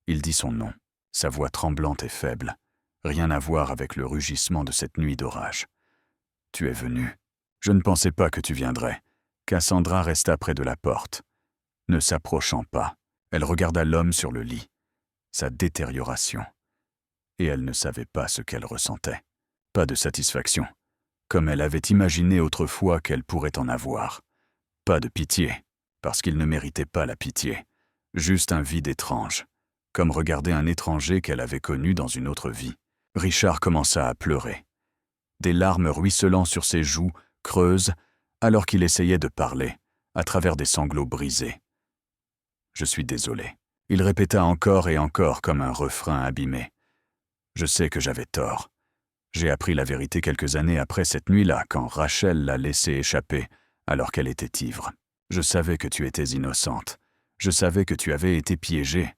Il dit son nom, sa voix tremblante et faible, rien à voir avec le rugissement de cette nuit d'orage. « Tu es venu. Je ne pensais pas que tu viendrais. » Cassandra resta près de la porte. Ne s'approchant pas, elle regarda l'homme sur le lit, sa détérioration. Et elle ne savait pas ce qu'elle ressentait. Pas de satisfaction, comme elle avait imaginé autrefois qu'elle pourrait en avoir. Pas de pitié, parce qu'il ne méritait pas la pitié. Juste un vide étrange, comme regarder un étranger qu'elle avait connu dans une autre vie. Richard commença à pleurer. Des larmes ruisselant sur ses joues, creuses, alors qu'il essayait de parler, à travers des sanglots brisés. « Je suis désolé. » Il répéta encore et encore comme un refrain abîmé. « Je sais que j'avais tort. J'ai appris la vérité quelques années après cette nuit-là, quand Rachel l'a laissé échapper, alors qu'elle était ivre. Je savais que tu étais innocente. Je savais que tu avais été piégée.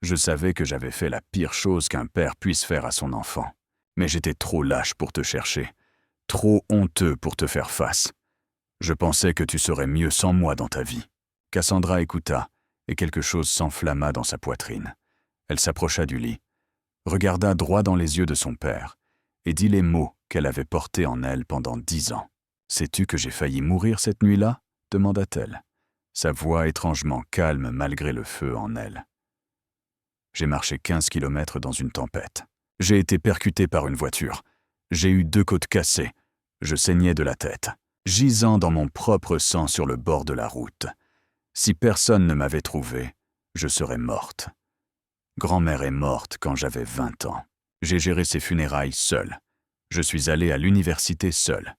Je savais que j'avais fait la pire chose qu'un père puisse faire à son enfant. Mais j'étais trop lâche pour te chercher, trop honteux pour te faire face. Je pensais que tu serais mieux sans moi dans ta vie. » Cassandra écouta, et quelque chose s'enflamma dans sa poitrine. Elle s'approcha du lit, regarda droit dans les yeux de son père, et dit les mots qu'elle avait portés en elle pendant 10 ans. « Sais-tu que j'ai failli mourir cette nuit-là » demanda-t-elle, sa voix étrangement calme malgré le feu en elle. J'ai marché 15 kilomètres dans une tempête. J'ai été percuté par une voiture. J'ai eu 2 côtes cassées. Je saignais de la tête, gisant dans mon propre sang sur le bord de la route. Si personne ne m'avait trouvé, je serais morte. Grand-mère est morte quand j'avais 20 ans. J'ai géré ses funérailles seule. Je suis allé à l'université seule.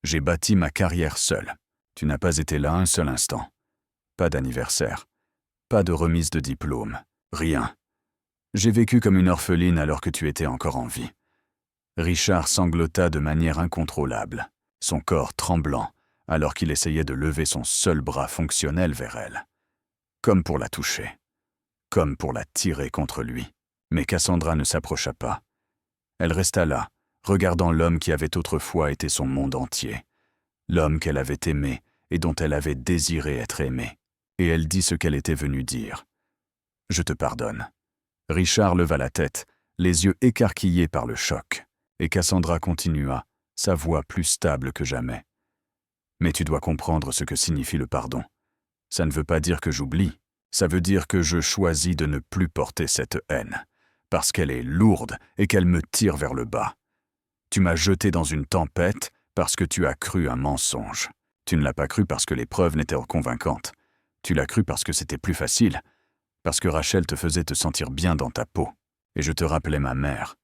J'ai bâti ma carrière seule. Tu n'as pas été là un seul instant. Pas d'anniversaire. Pas de remise de diplôme. Rien. J'ai vécu comme une orpheline alors que tu étais encore en vie. Richard sanglota de manière incontrôlable, son corps tremblant, alors qu'il essayait de lever son seul bras fonctionnel vers elle. Comme pour la toucher. Comme pour la tirer contre lui. Mais Cassandra ne s'approcha pas. Elle resta là, regardant l'homme qui avait autrefois été son monde entier. L'homme qu'elle avait aimé et dont elle avait désiré être aimée. Et elle dit ce qu'elle était venue dire. « Je te pardonne. » Richard leva la tête, les yeux écarquillés par le choc, et Cassandra continua, sa voix plus stable que jamais. « Mais tu dois comprendre ce que signifie le pardon. Ça ne veut pas dire que j'oublie, ça veut dire que je choisis de ne plus porter cette haine, parce qu'elle est lourde et qu'elle me tire vers le bas. Tu m'as jeté dans une tempête parce que tu as cru un mensonge. Tu ne l'as pas cru parce que les preuves n'étaient convaincantes. Tu l'as cru parce que c'était plus facile, parce que Rachel te faisait te sentir bien dans ta peau, et je te rappelais ma mère.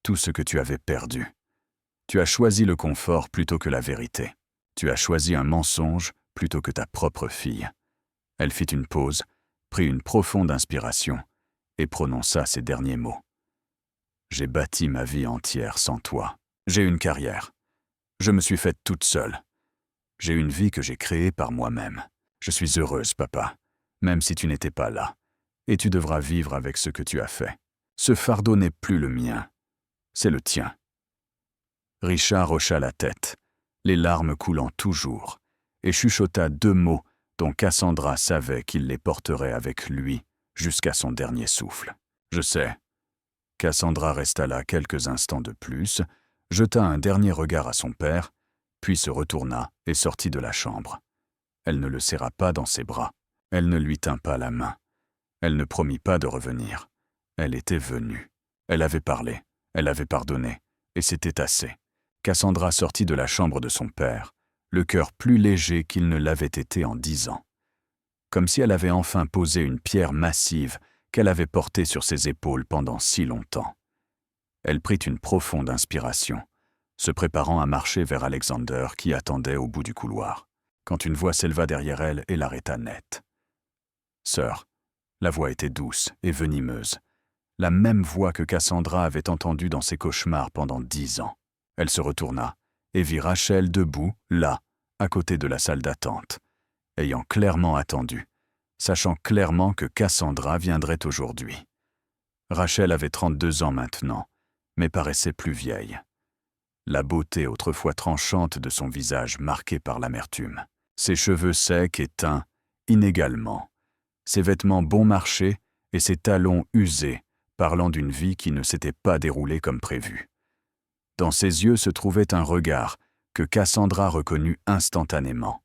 Tout ce que tu avais perdu. Tu as choisi le confort plutôt que la vérité. Tu as choisi un mensonge plutôt que ta propre fille. » Elle fit une pause, prit une profonde inspiration, et prononça ces derniers mots. « J'ai bâti ma vie entière sans toi. J'ai une carrière. Je me suis faite toute seule. J'ai une vie que j'ai créée par moi-même. Je suis heureuse, papa, même si tu n'étais pas là. Et tu devras vivre avec ce que tu as fait. Ce fardeau n'est plus le mien. C'est le tien. » Richard hocha la tête, les larmes coulant toujours, et chuchota 2 mots dont Cassandra savait qu'il les porterait avec lui jusqu'à son dernier souffle. « Je sais. » Cassandra resta là quelques instants de plus, jeta un dernier regard à son père, puis se retourna et sortit de la chambre. Elle ne le serra pas dans ses bras. Elle ne lui tint pas la main. Elle ne promit pas de revenir. Elle était venue. Elle avait parlé. Elle avait pardonné. Et c'était assez. Cassandra sortit de la chambre de son père, le cœur plus léger qu'il ne l'avait été en 10 ans. Comme si elle avait enfin posé une pierre massive qu'elle avait portée sur ses épaules pendant si longtemps. Elle prit une profonde inspiration, se préparant à marcher vers Alexander qui attendait au bout du couloir, quand une voix s'éleva derrière elle et l'arrêta net. « Sœur », la voix était douce et venimeuse, la même voix que Cassandra avait entendue dans ses cauchemars pendant 10 ans. Elle se retourna et vit Rachel debout, là, à côté de la salle d'attente, ayant clairement attendu, sachant clairement que Cassandra viendrait aujourd'hui. Rachel avait 32 ans maintenant, mais paraissait plus vieille. La beauté autrefois tranchante de son visage marqué par l'amertume, ses cheveux secs et teints inégalement, ses vêtements bon marché et ses talons usés, parlant d'une vie qui ne s'était pas déroulée comme prévu. Dans ses yeux se trouvait un regard que Cassandra reconnut instantanément.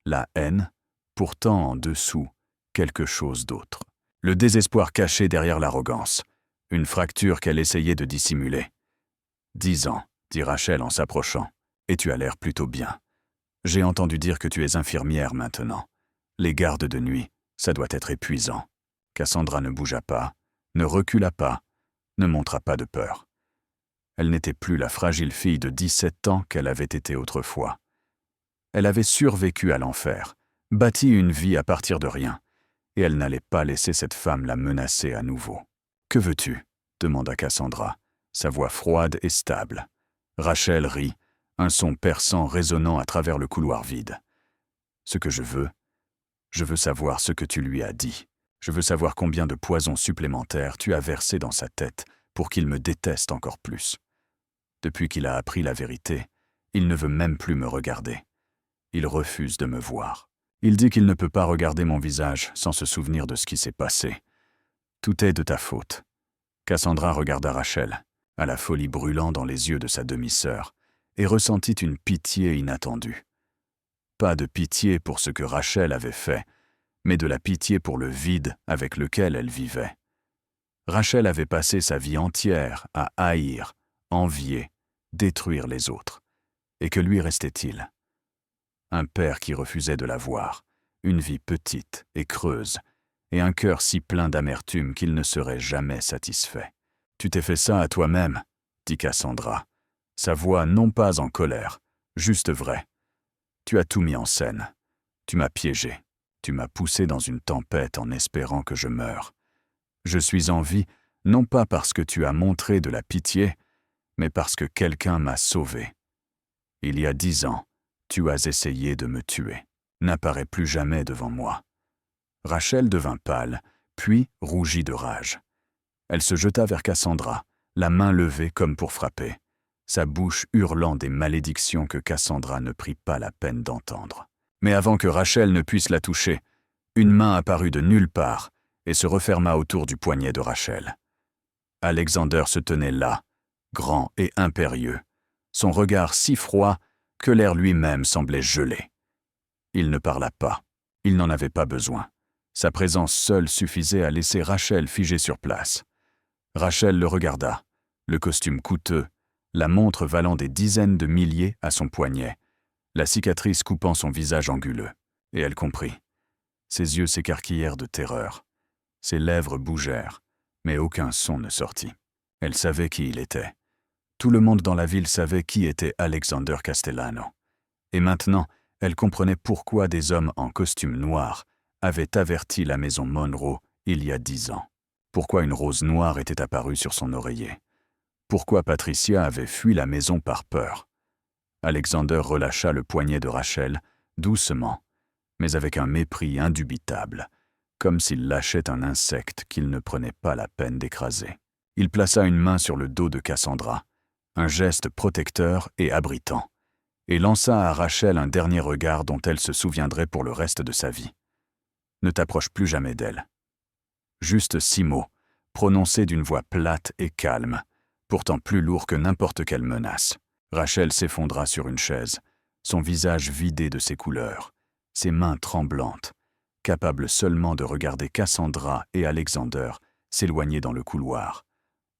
La haine, pourtant en dessous, quelque chose d'autre. Le désespoir caché derrière l'arrogance, une fracture qu'elle essayait de dissimuler. « 10 ans, » dit Rachel en s'approchant, « et tu as l'air plutôt bien. J'ai entendu dire que tu es infirmière maintenant. Les gardes de nuit, ça doit être épuisant. » Cassandra ne bougea pas, ne recula pas, ne montra pas de peur. Elle n'était plus la fragile fille de 17 ans qu'elle avait été autrefois. Elle avait survécu à l'enfer, bâti une vie à partir de rien, et elle n'allait pas laisser cette femme la menacer à nouveau. « Que veux-tu » demanda Cassandra, sa voix froide et stable. Rachel rit, un son perçant résonnant à travers le couloir vide. « Ce que je veux savoir ce que tu lui as dit. Je veux savoir combien de poison supplémentaire tu as versé dans sa tête pour qu'il me déteste encore plus. Depuis qu'il a appris la vérité, il ne veut même plus me regarder. Il refuse de me voir. Il dit qu'il ne peut pas regarder mon visage sans se souvenir de ce qui s'est passé. Tout est de ta faute. » Cassandra regarda Rachel, à la folie brûlant dans les yeux de sa demi-sœur, et ressentit une pitié inattendue. Pas de pitié pour ce que Rachel avait fait, mais de la pitié pour le vide avec lequel elle vivait. Rachel avait passé sa vie entière à haïr, envier, détruire les autres. Et que lui restait-il? Un père qui refusait de la voir, une vie petite et creuse, et un cœur si plein d'amertume qu'il ne serait jamais satisfait. « Tu t'es fait ça à toi-même, » dit Cassandra, sa voix non pas en colère, juste vraie. « Tu as tout mis en scène. Tu m'as piégé. Tu m'as poussé dans une tempête en espérant que je meure. Je suis en vie, non pas parce que tu as montré de la pitié, mais parce que quelqu'un m'a sauvé. Il y a 10 ans, tu as essayé de me tuer. N'apparais plus jamais devant moi. » Rachel devint pâle, puis rougit de rage. Elle se jeta vers Cassandra, la main levée comme pour frapper, sa bouche hurlant des malédictions que Cassandra ne prit pas la peine d'entendre. Mais avant que Rachel ne puisse la toucher, une main apparut de nulle part et se referma autour du poignet de Rachel. Alexander se tenait là, grand et impérieux, son regard si froid que l'air lui-même semblait gelé. Il ne parla pas, il n'en avait pas besoin. Sa présence seule suffisait à laisser Rachel figée sur place. Rachel le regarda, le costume coûteux, la montre valant des dizaines de milliers à son poignet, la cicatrice coupant son visage anguleux, et elle comprit. Ses yeux s'écarquillèrent de terreur. Ses lèvres bougèrent, mais aucun son ne sortit. Elle savait qui il était. Tout le monde dans la ville savait qui était Alexander Castellano. Et maintenant, elle comprenait pourquoi des hommes en costume noir avaient averti la maison Monroe il y a 10 ans. Pourquoi une rose noire était apparue sur son oreiller. Pourquoi Patricia avait fui la maison par peur. Alexander relâcha le poignet de Rachel, doucement, mais avec un mépris indubitable, comme s'il lâchait un insecte qu'il ne prenait pas la peine d'écraser. Il plaça une main sur le dos de Cassandra, un geste protecteur et abritant, et lança à Rachel un dernier regard dont elle se souviendrait pour le reste de sa vie. « Ne t'approche plus jamais d'elle. » Juste 6 mots, prononcés d'une voix plate et calme, pourtant plus lourd que n'importe quelle menace. Rachel s'effondra sur une chaise, son visage vidé de ses couleurs, ses mains tremblantes, capable seulement de regarder Cassandra et Alexander s'éloigner dans le couloir,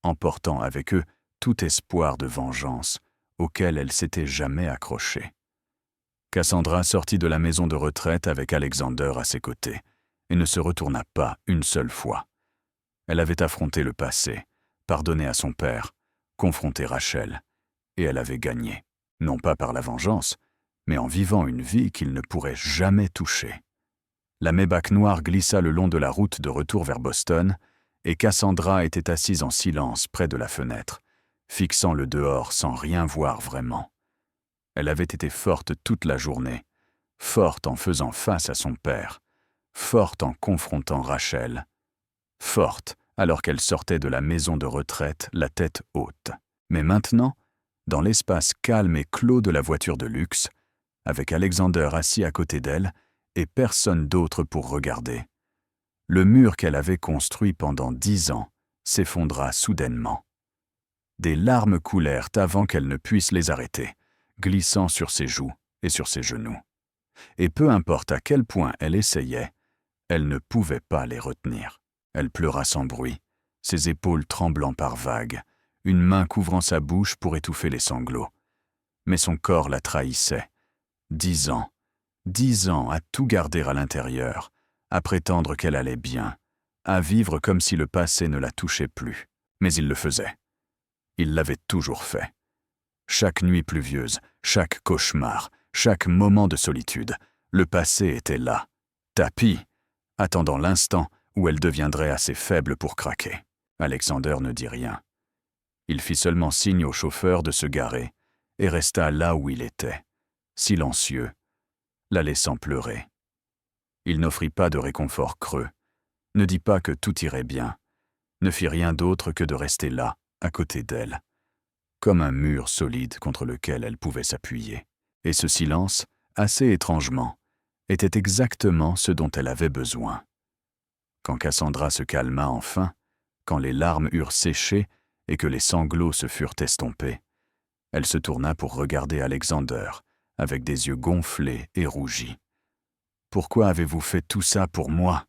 emportant avec eux tout espoir de vengeance auquel elle s'était jamais accrochée. Cassandra sortit de la maison de retraite avec Alexander à ses côtés et ne se retourna pas une seule fois. Elle avait affronté le passé, pardonné à son père, confronté Rachel, et elle avait gagné, non pas par la vengeance, mais en vivant une vie qu'il ne pourrait jamais toucher. La Maybach noire glissa le long de la route de retour vers Boston, et Cassandra était assise en silence près de la fenêtre, fixant le dehors sans rien voir vraiment. Elle avait été forte toute la journée, forte en faisant face à son père, forte en confrontant Rachel, forte alors qu'elle sortait de la maison de retraite la tête haute. Mais maintenant, dans l'espace calme et clos de la voiture de luxe, avec Alexander assis à côté d'elle et personne d'autre pour regarder, le mur qu'elle avait construit pendant 10 ans s'effondra soudainement. Des larmes coulèrent avant qu'elle ne puisse les arrêter, glissant sur ses joues et sur ses genoux. Et peu importe à quel point elle essayait, elle ne pouvait pas les retenir. Elle pleura sans bruit, ses épaules tremblant par vagues, une main couvrant sa bouche pour étouffer les sanglots. Mais son corps la trahissait. 10 ans à tout garder à l'intérieur, à prétendre qu'elle allait bien, à vivre comme si le passé ne la touchait plus. Mais il le faisait. Il l'avait toujours fait. Chaque nuit pluvieuse, chaque cauchemar, chaque moment de solitude, le passé était là, tapis, attendant l'instant où elle deviendrait assez faible pour craquer. Alexander ne dit rien. Il fit seulement signe au chauffeur de se garer et resta là où il était, silencieux, la laissant pleurer. Il n'offrit pas de réconfort creux, ne dit pas que tout irait bien, ne fit rien d'autre que de rester là, à côté d'elle, comme un mur solide contre lequel elle pouvait s'appuyer. Et ce silence, assez étrangement, était exactement ce dont elle avait besoin. Quand Cassandra se calma enfin, quand les larmes eurent séché et que les sanglots se furent estompés, elle se tourna pour regarder Alexander, avec des yeux gonflés et rougis. « Pourquoi avez-vous fait tout ça pour moi ?»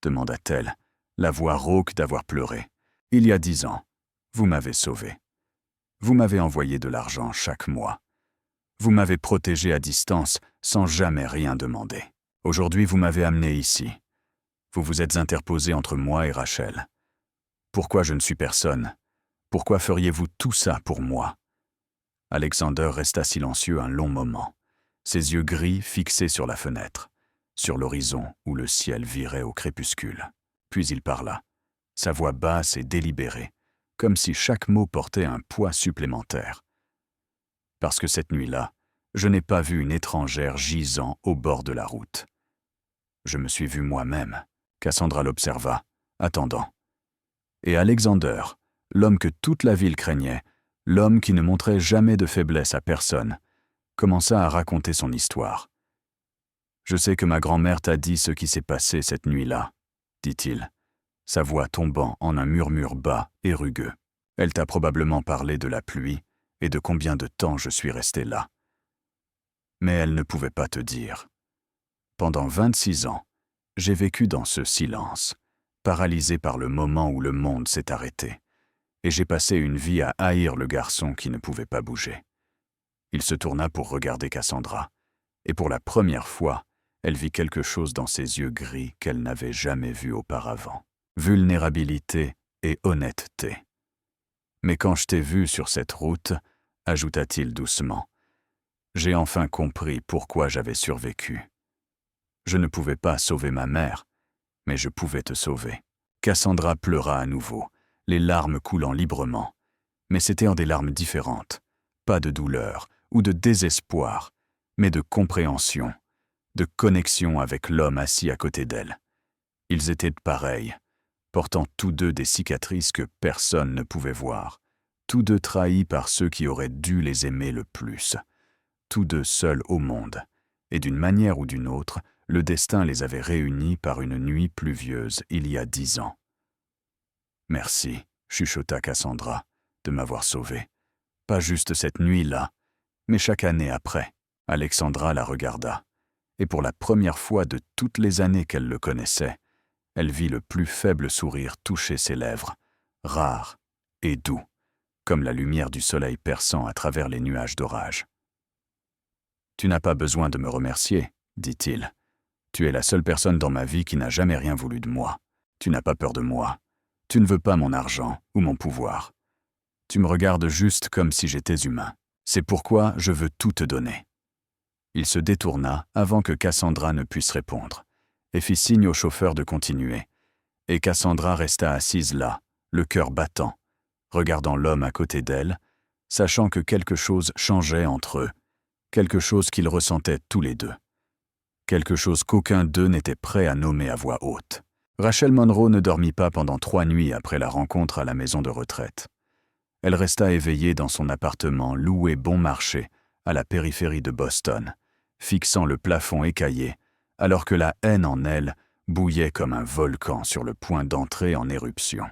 demanda-t-elle, la voix rauque d'avoir pleuré. « Il y a 10 ans, vous m'avez sauvé. Vous m'avez envoyé de l'argent chaque mois. Vous m'avez protégé à distance sans jamais rien demander. Aujourd'hui, vous m'avez amené ici. Vous vous êtes interposé entre moi et Rachel. Pourquoi je ne suis personne? Pourquoi feriez-vous tout ça pour moi? Alexander resta silencieux un long moment, ses yeux gris fixés sur la fenêtre, sur l'horizon où le ciel virait au crépuscule. Puis il parla, sa voix basse et délibérée, comme si chaque mot portait un poids supplémentaire. Parce que cette nuit-là, je n'ai pas vu une étrangère gisant au bord de la route. Je me suis vu moi-même. Cassandra l'observa, attendant. Et Alexander, l'homme que toute la ville craignait, l'homme qui ne montrait jamais de faiblesse à personne, commença à raconter son histoire. « Je sais que ma grand-mère t'a dit ce qui s'est passé cette nuit-là, » dit-il, sa voix tombant en un murmure bas et rugueux. « Elle t'a probablement parlé de la pluie et de combien de temps je suis resté là. Mais elle ne pouvait pas te dire. Pendant 26 ans, j'ai vécu dans ce silence, paralysé par le moment où le monde s'est arrêté, et j'ai passé une vie à haïr le garçon qui ne pouvait pas bouger. » Il se tourna pour regarder Cassandra, et pour la première fois, elle vit quelque chose dans ses yeux gris qu'elle n'avait jamais vu auparavant. Vulnérabilité et honnêteté. « Mais quand je t'ai vu sur cette route, » ajouta-t-il doucement, « j'ai enfin compris pourquoi j'avais survécu. Je ne pouvais pas sauver ma mère, mais je pouvais te sauver. » Cassandra pleura à nouveau, les larmes coulant librement, mais c'était en des larmes différentes, pas de douleur ou de désespoir, mais de compréhension, de connexion avec l'homme assis à côté d'elle. Ils étaient pareils, portant tous deux des cicatrices que personne ne pouvait voir, tous deux trahis par ceux qui auraient dû les aimer le plus, tous deux seuls au monde, et d'une manière ou d'une autre, le destin les avait réunis par une nuit pluvieuse il y a 10 ans. « Merci, » chuchota Cassandra, « de m'avoir sauvé. Pas juste cette nuit-là, mais chaque année après. » Alexandra la regarda, et pour la première fois de toutes les années qu'elle le connaissait, elle vit le plus faible sourire toucher ses lèvres, rare et doux, comme la lumière du soleil perçant à travers les nuages d'orage. « Tu n'as pas besoin de me remercier, » dit-il. « Tu es la seule personne dans ma vie qui n'a jamais rien voulu de moi. Tu n'as pas peur de moi. Tu ne veux pas mon argent ou mon pouvoir. Tu me regardes juste comme si j'étais humain. C'est pourquoi je veux tout te donner. » Il se détourna avant que Cassandra ne puisse répondre, et fit signe au chauffeur de continuer. Et Cassandra resta assise là, le cœur battant, regardant l'homme à côté d'elle, sachant que quelque chose changeait entre eux, quelque chose qu'ils ressentaient tous les deux. Quelque chose qu'aucun d'eux n'était prêt à nommer à voix haute. Rachel Monroe ne dormit pas pendant 3 nuits après la rencontre à la maison de retraite. Elle resta éveillée dans son appartement loué bon marché à la périphérie de Boston, fixant le plafond écaillé, alors que la haine en elle bouillait comme un volcan sur le point d'entrer en éruption.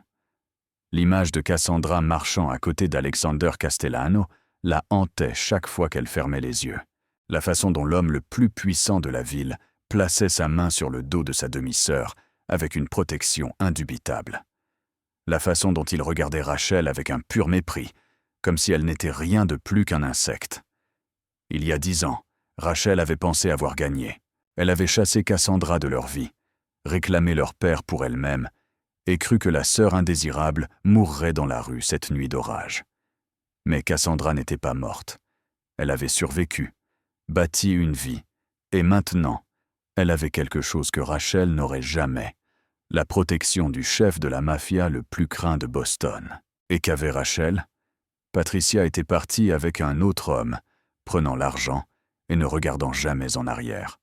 L'image de Cassandra marchant à côté d'Alexander Castellano la hantait chaque fois qu'elle fermait les yeux. La façon dont l'homme le plus puissant de la ville plaçait sa main sur le dos de sa demi-sœur avec une protection indubitable. La façon dont il regardait Rachel avec un pur mépris, comme si elle n'était rien de plus qu'un insecte. Il y a 10 ans, Rachel avait pensé avoir gagné. Elle avait chassé Cassandra de leur vie, réclamé leur père pour elle-même, et cru que la sœur indésirable mourrait dans la rue cette nuit d'orage. Mais Cassandra n'était pas morte. Elle avait survécu, bâti une vie, et maintenant, elle avait quelque chose que Rachel n'aurait jamais, la protection du chef de la mafia le plus craint de Boston. Et qu'avait Rachel? Patricia était partie avec un autre homme, prenant l'argent et ne regardant jamais en arrière.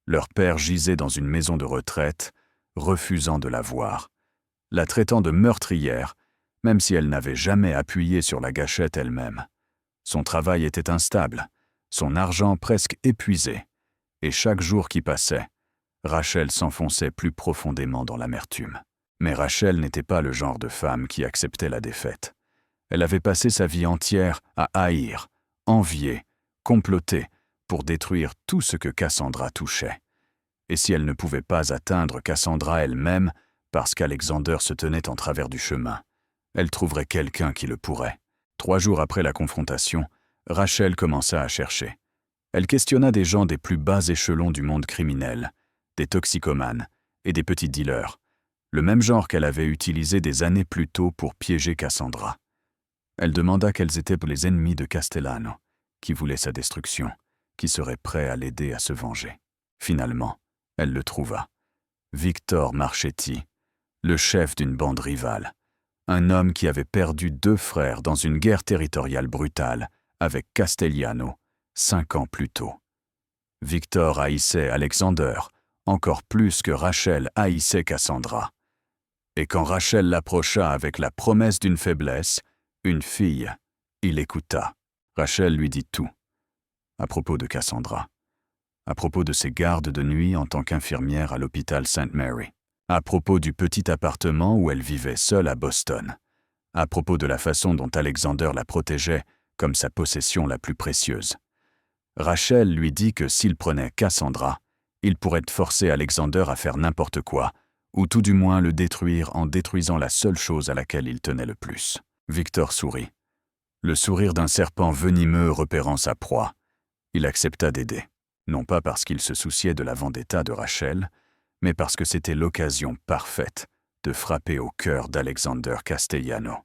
Leur père gisait dans une maison de retraite, refusant de la voir, la traitant de meurtrière, même si elle n'avait jamais appuyé sur la gâchette elle-même. Son travail était instable, son argent presque épuisé, et chaque jour qui passait, Rachel s'enfonçait plus profondément dans l'amertume. Mais Rachel n'était pas le genre de femme qui acceptait la défaite. Elle avait passé sa vie entière à haïr, envier, comploter pour détruire tout ce que Cassandra touchait. Et si elle ne pouvait pas atteindre Cassandra elle-même, parce qu'Alexander se tenait en travers du chemin, elle trouverait quelqu'un qui le pourrait. 3 jours après la confrontation, Rachel commença à chercher. Elle questionna des gens des plus bas échelons du monde criminel, des toxicomanes et des petits dealers, le même genre qu'elle avait utilisé des années plus tôt pour piéger Cassandra. Elle demanda quels étaient les ennemis de Castellano, qui voulaient sa destruction, qui seraient prêts à l'aider à se venger. Finalement, elle le trouva. Victor Marchetti, le chef d'une bande rivale, un homme qui avait perdu 2 frères dans une guerre territoriale brutale avec Castellano 5 ans plus tôt. Victor haïssait Alexander, encore plus que Rachel haïssait Cassandra. Et quand Rachel l'approcha avec la promesse d'une faiblesse, une fille, il écouta. Rachel lui dit tout. À propos de Cassandra. À propos de ses gardes de nuit en tant qu'infirmière à l'hôpital St. Mary. À propos du petit appartement où elle vivait seule à Boston. À propos de la façon dont Alexander la protégeait comme sa possession la plus précieuse. Rachel lui dit que s'il prenait Cassandra, il pourrait forcer Alexander à faire n'importe quoi, ou tout du moins le détruire en détruisant la seule chose à laquelle il tenait le plus. Victor sourit. Le sourire d'un serpent venimeux repérant sa proie. Il accepta d'aider, non pas parce qu'il se souciait de la vendetta de Rachel, mais parce que c'était l'occasion parfaite de frapper au cœur d'Alexander Castellano.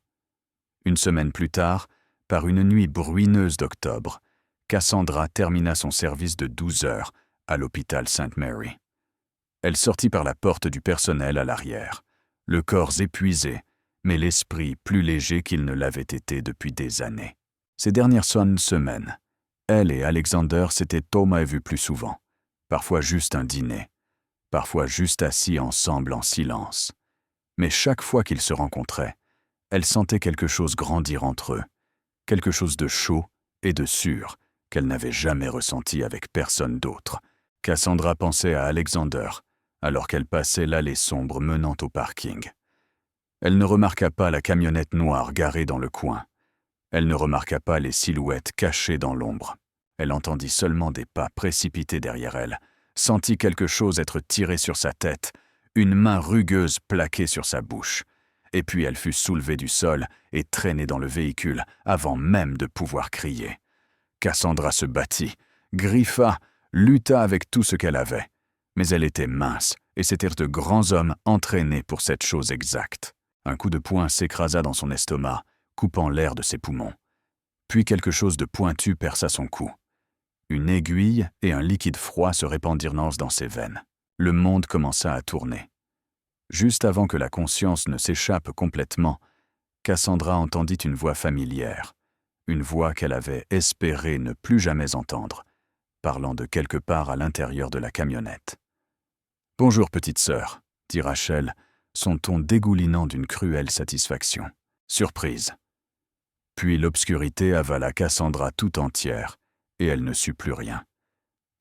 Une semaine plus tard, par une nuit bruineuse d'octobre, Cassandra termina son service de 12 heures à l'hôpital St. Mary. Elle sortit par la porte du personnel à l'arrière, le corps épuisé, mais l'esprit plus léger qu'il ne l'avait été depuis des années. Ces dernières semaines, elle et Alexander s'étaient vus plus souvent, parfois juste un dîner, parfois juste assis ensemble en silence. Mais chaque fois qu'ils se rencontraient, elle sentait quelque chose grandir entre eux, quelque chose de chaud et de sûr qu'elle n'avait jamais ressenti avec personne d'autre. Cassandra pensait à Alexander, alors qu'elle passait l'allée sombre menant au parking. Elle ne remarqua pas la camionnette noire garée dans le coin. Elle ne remarqua pas les silhouettes cachées dans l'ombre. Elle entendit seulement des pas précipités derrière elle, sentit quelque chose être tiré sur sa tête, une main rugueuse plaquée sur sa bouche. Et puis elle fut soulevée du sol et traînée dans le véhicule avant même de pouvoir crier. Cassandra se battit, griffa, lutta avec tout ce qu'elle avait. Mais elle était mince, et c'étaient de grands hommes entraînés pour cette chose exacte. Un coup de poing s'écrasa dans son estomac, coupant l'air de ses poumons. Puis quelque chose de pointu perça son cou. Une aiguille et un liquide froid se répandirent dans ses veines. Le monde commença à tourner. Juste avant que la conscience ne s'échappe complètement, Cassandra entendit une voix familière, une voix qu'elle avait espéré ne plus jamais entendre, parlant de quelque part à l'intérieur de la camionnette. « Bonjour, petite sœur, » dit Rachel, son ton dégoulinant d'une cruelle satisfaction. Surprise. Puis l'obscurité avala Cassandra tout entière, et elle ne sut plus rien.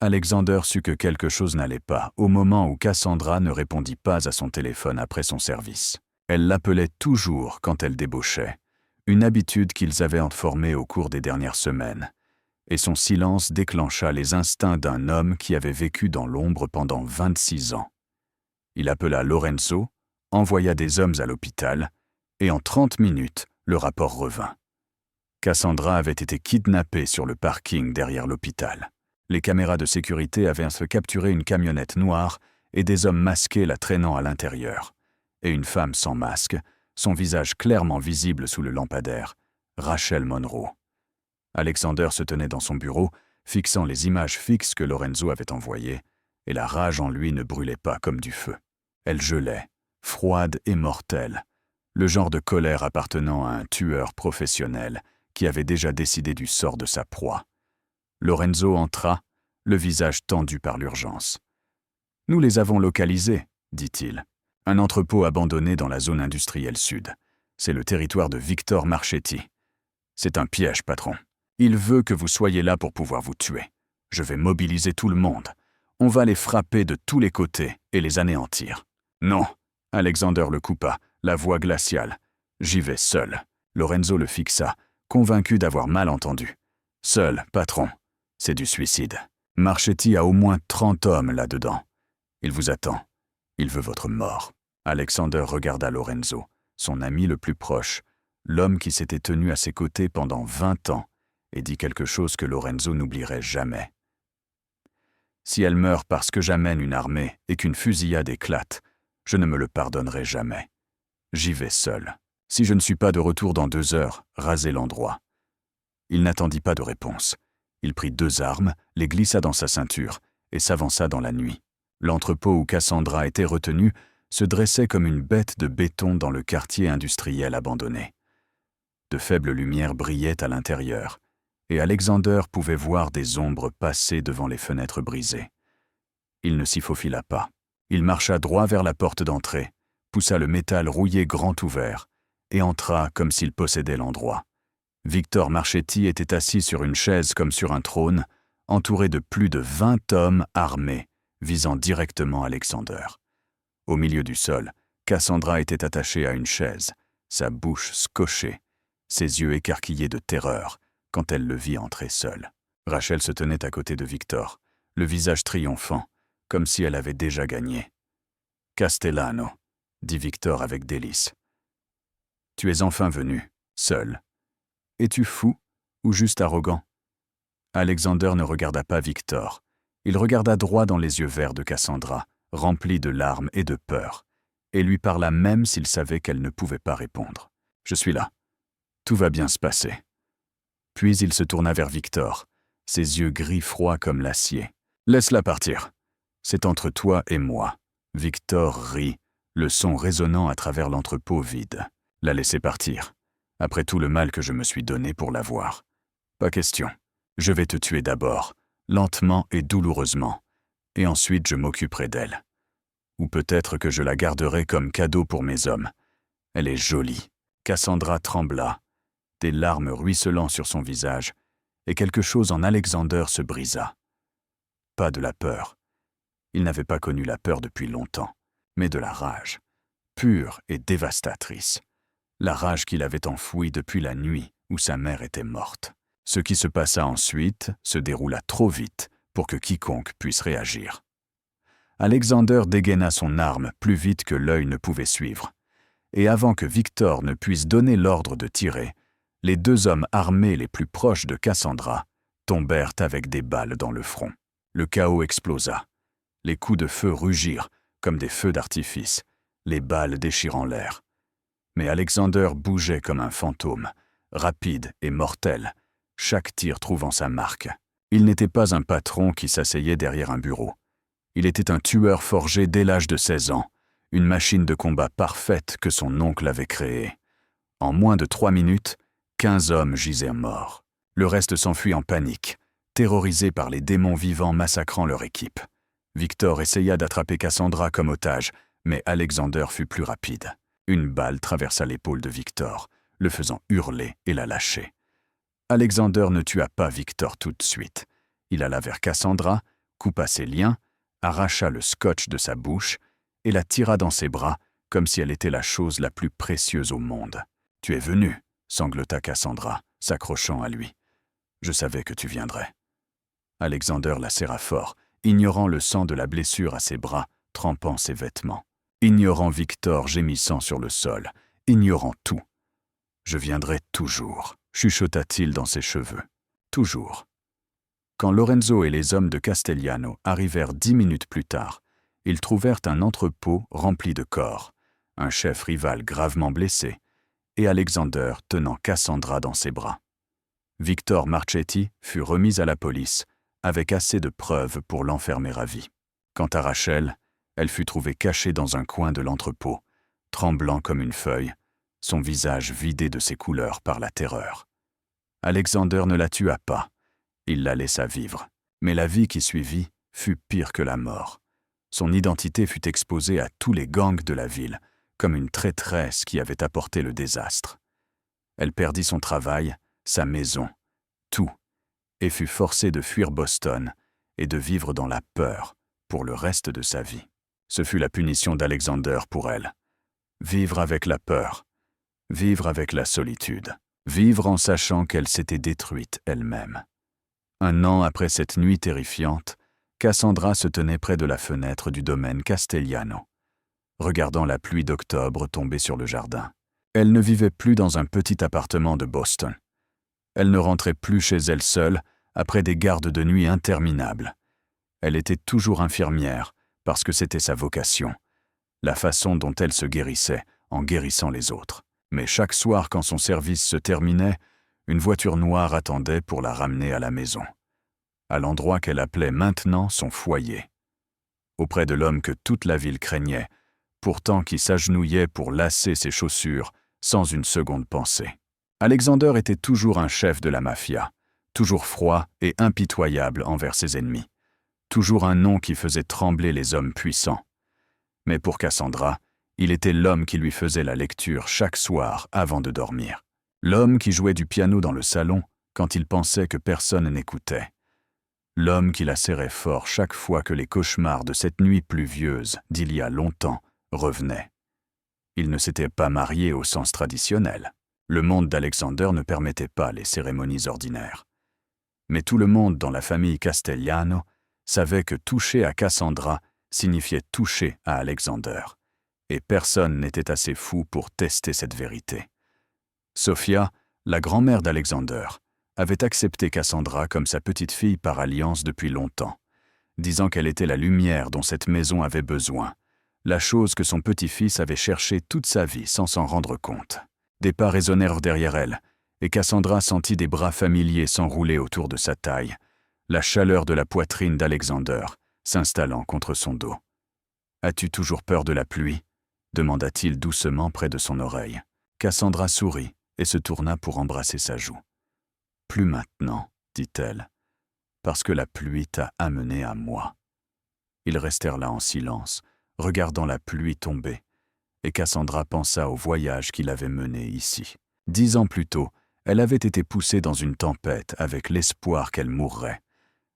Alexander sut que quelque chose n'allait pas au moment où Cassandra ne répondit pas à son téléphone après son service. Elle l'appelait toujours quand elle débauchait, une habitude qu'ils avaient formée au cours des dernières semaines, et son silence déclencha les instincts d'un homme qui avait vécu dans l'ombre pendant 26 ans. Il appela Lorenzo, envoya des hommes à l'hôpital, et en 30 minutes, le rapport revint. Cassandra avait été kidnappée sur le parking derrière l'hôpital. Les caméras de sécurité avaient capturé une camionnette noire et des hommes masqués la traînant à l'intérieur. Et une femme sans masque, son visage clairement visible sous le lampadaire, Rachel Monroe. Alexander se tenait dans son bureau, fixant les images fixes que Lorenzo avait envoyées, et la rage en lui ne brûlait pas comme du feu. Elle gelait, froide et mortelle, le genre de colère appartenant à un tueur professionnel qui avait déjà décidé du sort de sa proie. Lorenzo entra, le visage tendu par l'urgence. « Nous les avons localisés, » dit-il. « Un entrepôt abandonné dans la zone industrielle sud. C'est le territoire de Victor Marchetti. C'est un piège, patron. Il veut que vous soyez là pour pouvoir vous tuer. Je vais mobiliser tout le monde. On va les frapper de tous les côtés et les anéantir. » « Non !» Alexander le coupa, la voix glaciale. « J'y vais seul. » Lorenzo le fixa, convaincu d'avoir mal entendu. « Seul, patron. C'est du suicide. Marchetti a au moins 30 hommes là-dedans. Il vous attend. Il veut votre mort. » Alexander regarda Lorenzo, son ami le plus proche, l'homme qui s'était tenu à ses côtés pendant 20 ans et dit quelque chose que Lorenzo n'oublierait jamais. Si elle meurt parce que j'amène une armée et qu'une fusillade éclate, je ne me le pardonnerai jamais. J'y vais seul. Si je ne suis pas de retour dans 2 heures, rasez l'endroit. Il n'attendit pas de réponse. Il prit 2 armes, les glissa dans sa ceinture et s'avança dans la nuit. L'entrepôt où Cassandra était retenue se dressait comme une bête de béton dans le quartier industriel abandonné. De faibles lumières brillaient à l'intérieur, et Alexander pouvait voir des ombres passer devant les fenêtres brisées. Il ne s'y faufila pas. Il marcha droit vers la porte d'entrée, poussa le métal rouillé grand ouvert, et entra comme s'il possédait l'endroit. Victor Marchetti était assis sur une chaise comme sur un trône, entouré de plus de 20 hommes armés, visant directement Alexander. Au milieu du sol, Cassandra était attachée à une chaise, sa bouche scotchée, ses yeux écarquillés de terreur quand elle le vit entrer seule. Rachel se tenait à côté de Victor, le visage triomphant, comme si elle avait déjà gagné. « Castellano », dit Victor avec délice. « Tu es enfin venu, seul. Es-tu fou ou juste arrogant ?» Alexander ne regarda pas Victor. Il regarda droit dans les yeux verts de Cassandra, remplis de larmes et de peur, et lui parla même s'il savait qu'elle ne pouvait pas répondre. « Je suis là. Tout va bien se passer. » Puis il se tourna vers Victor, ses yeux gris froids comme l'acier. « Laisse-la partir. C'est entre toi et moi. » Victor rit, le son résonnant à travers l'entrepôt vide. « La laisser partir. Après tout le mal que je me suis donné pour la voir. Pas question. Je vais te tuer d'abord, lentement et douloureusement, et ensuite je m'occuperai d'elle. Ou peut-être que je la garderai comme cadeau pour mes hommes. Elle est jolie. » Cassandra trembla, des larmes ruisselant sur son visage, et quelque chose en Alexander se brisa. Pas de la peur. Il n'avait pas connu la peur depuis longtemps, mais de la rage, pure et dévastatrice. La rage qu'il avait enfouie depuis la nuit où sa mère était morte. Ce qui se passa ensuite se déroula trop vite pour que quiconque puisse réagir. Alexander dégaina son arme plus vite que l'œil ne pouvait suivre, et avant que Victor ne puisse donner l'ordre de tirer, les 2 hommes armés les plus proches de Cassandra tombèrent avec des balles dans le front. Le chaos explosa. Les coups de feu rugirent comme des feux d'artifice, les balles déchirant l'air. Mais Alexander bougeait comme un fantôme, rapide et mortel, chaque tir trouvant sa marque. Il n'était pas un patron qui s'asseyait derrière un bureau. Il était un tueur forgé dès l'âge de 16 ans, une machine de combat parfaite que son oncle avait créée. En moins de 3 minutes, 15 hommes gisaient morts. Le reste s'enfuit en panique, terrorisé par les démons vivants massacrant leur équipe. Victor essaya d'attraper Cassandra comme otage, mais Alexander fut plus rapide. Une balle traversa l'épaule de Victor, le faisant hurler et la lâcher. Alexander ne tua pas Victor tout de suite. Il alla vers Cassandra, coupa ses liens, arracha le scotch de sa bouche et la tira dans ses bras comme si elle était la chose la plus précieuse au monde. « Tu es venu » sanglota Cassandra, s'accrochant à lui. « Je savais que tu viendrais. » Alexander la serra fort, ignorant le sang de la blessure à ses bras, trempant ses vêtements. Ignorant Victor gémissant sur le sol, ignorant tout. « Je viendrai toujours » chuchota-t-il dans ses cheveux. « Toujours. » Quand Lorenzo et les hommes de Castellano arrivèrent 10 minutes plus tard, ils trouvèrent un entrepôt rempli de corps, un chef rival gravement blessé, et Alexander tenant Cassandra dans ses bras. Victor Marchetti fut remis à la police, avec assez de preuves pour l'enfermer à vie. Quant à Rachel, elle fut trouvée cachée dans un coin de l'entrepôt, tremblant comme une feuille, son visage vidé de ses couleurs par la terreur. Alexander ne la tua pas, il la laissa vivre, mais la vie qui suivit fut pire que la mort. Son identité fut exposée à tous les gangs de la ville, comme une traîtresse qui avait apporté le désastre. Elle perdit son travail, sa maison, tout, et fut forcée de fuir Boston et de vivre dans la peur pour le reste de sa vie. Ce fut la punition d'Alexander pour elle. Vivre avec la peur, vivre avec la solitude, vivre en sachant qu'elle s'était détruite elle-même. 1 an après cette nuit terrifiante, Cassandra se tenait près de la fenêtre du domaine Castellano, regardant la pluie d'octobre tomber sur le jardin. Elle ne vivait plus dans un petit appartement de Boston. Elle ne rentrait plus chez elle seule après des gardes de nuit interminables. Elle était toujours infirmière parce que c'était sa vocation, la façon dont elle se guérissait en guérissant les autres. Mais chaque soir quand son service se terminait, une voiture noire attendait pour la ramener à la maison, à l'endroit qu'elle appelait maintenant son foyer, auprès de l'homme que toute la ville craignait, pourtant qui s'agenouillait pour lasser ses chaussures sans une seconde pensée. Alexander était toujours un chef de la mafia, toujours froid et impitoyable envers ses ennemis, toujours un nom qui faisait trembler les hommes puissants. Mais pour Cassandra, il était l'homme qui lui faisait la lecture chaque soir avant de dormir. L'homme qui jouait du piano dans le salon quand il pensait que personne n'écoutait. L'homme qui la serrait fort chaque fois que les cauchemars de cette nuit pluvieuse d'il y a longtemps revenaient. Il ne s'était pas marié au sens traditionnel. Le monde d'Alexander ne permettait pas les cérémonies ordinaires. Mais tout le monde dans la famille Castellano savait que toucher à Cassandra signifiait toucher à Alexander. Et personne n'était assez fou pour tester cette vérité. Sophia, la grand-mère d'Alexander, avait accepté Cassandra comme sa petite-fille par alliance depuis longtemps, disant qu'elle était la lumière dont cette maison avait besoin, la chose que son petit-fils avait cherchée toute sa vie sans s'en rendre compte. Des pas résonnèrent derrière elle, et Cassandra sentit des bras familiers s'enrouler autour de sa taille, la chaleur de la poitrine d'Alexander s'installant contre son dos. « As-tu toujours peur de la pluie ?» demanda-t-il doucement près de son oreille. Cassandra sourit et se tourna pour embrasser sa joue. « Plus maintenant, dit-elle, parce que la pluie t'a amené à moi. » Ils restèrent là en silence, regardant la pluie tomber, et Cassandra pensa au voyage qui l'avait menée ici. 10 ans plus tôt, elle avait été poussée dans une tempête avec l'espoir qu'elle mourrait.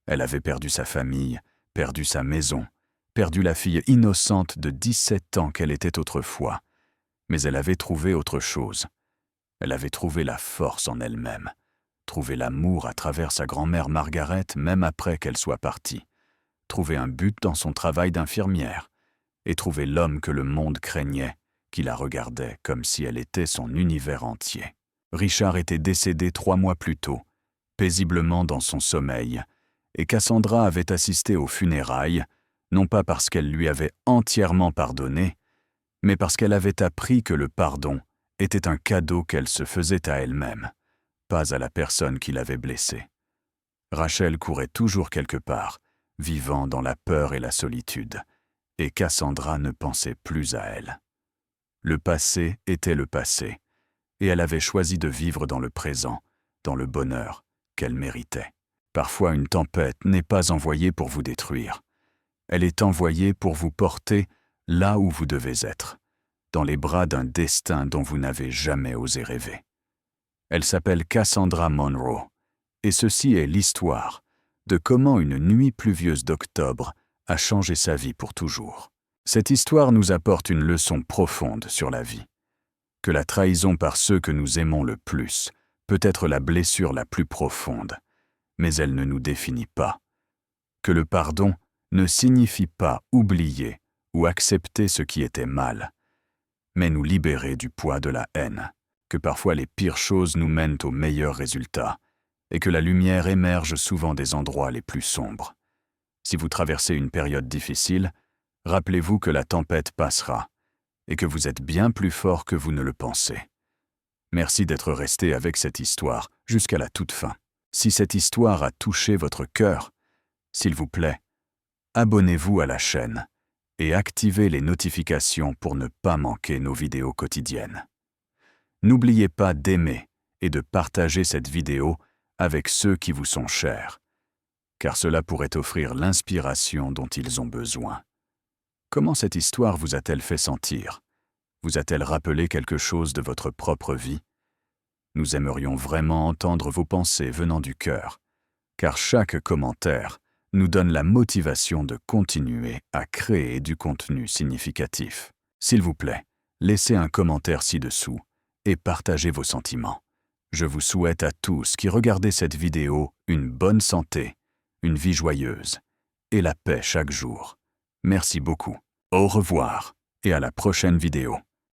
Elle avait perdu sa famille, perdu sa maison, perdu la fille innocente de 17 ans qu'elle était autrefois. Mais elle avait trouvé autre chose. Elle avait trouvé la force en elle-même, trouvé l'amour à travers sa grand-mère Margaret même après qu'elle soit partie, trouvé un but dans son travail d'infirmière, et trouvé l'homme que le monde craignait, qui la regardait comme si elle était son univers entier. Richard était décédé 3 mois plus tôt, paisiblement dans son sommeil, et Cassandra avait assisté aux funérailles, non pas parce qu'elle lui avait entièrement pardonné, mais parce qu'elle avait appris que le pardon était un cadeau qu'elle se faisait à elle-même, pas à la personne qui l'avait blessée. Rachel courait toujours quelque part, vivant dans la peur et la solitude, et Cassandra ne pensait plus à elle. Le passé était le passé, et elle avait choisi de vivre dans le présent, dans le bonheur qu'elle méritait. Parfois une tempête n'est pas envoyée pour vous détruire. Elle est envoyée pour vous porter là où vous devez être, dans les bras d'un destin dont vous n'avez jamais osé rêver. Elle s'appelle Cassandra Monroe, et ceci est l'histoire de comment une nuit pluvieuse d'octobre a changé sa vie pour toujours. Cette histoire nous apporte une leçon profonde sur la vie, que la trahison par ceux que nous aimons le plus peut être la blessure la plus profonde, mais elle ne nous définit pas, que le pardon ne signifie pas oublier ou accepter ce qui était mal, mais nous libérer du poids de la haine, que parfois les pires choses nous mènent aux meilleurs résultats, et que la lumière émerge souvent des endroits les plus sombres. Si vous traversez une période difficile, rappelez-vous que la tempête passera, et que vous êtes bien plus fort que vous ne le pensez. Merci d'être resté avec cette histoire jusqu'à la toute fin. Si cette histoire a touché votre cœur, s'il vous plaît, abonnez-vous à la chaîne et activez les notifications pour ne pas manquer nos vidéos quotidiennes. N'oubliez pas d'aimer et de partager cette vidéo avec ceux qui vous sont chers, car cela pourrait offrir l'inspiration dont ils ont besoin. Comment cette histoire vous a-t-elle fait sentir? Vous a-t-elle rappelé quelque chose de votre propre vie? Nous aimerions vraiment entendre vos pensées venant du cœur, car chaque commentaire nous donne la motivation de continuer à créer du contenu significatif. S'il vous plaît, laissez un commentaire ci-dessous et partagez vos sentiments. Je vous souhaite à tous qui regardez cette vidéo une bonne santé, une vie joyeuse et la paix chaque jour. Merci beaucoup. Au revoir et à la prochaine vidéo.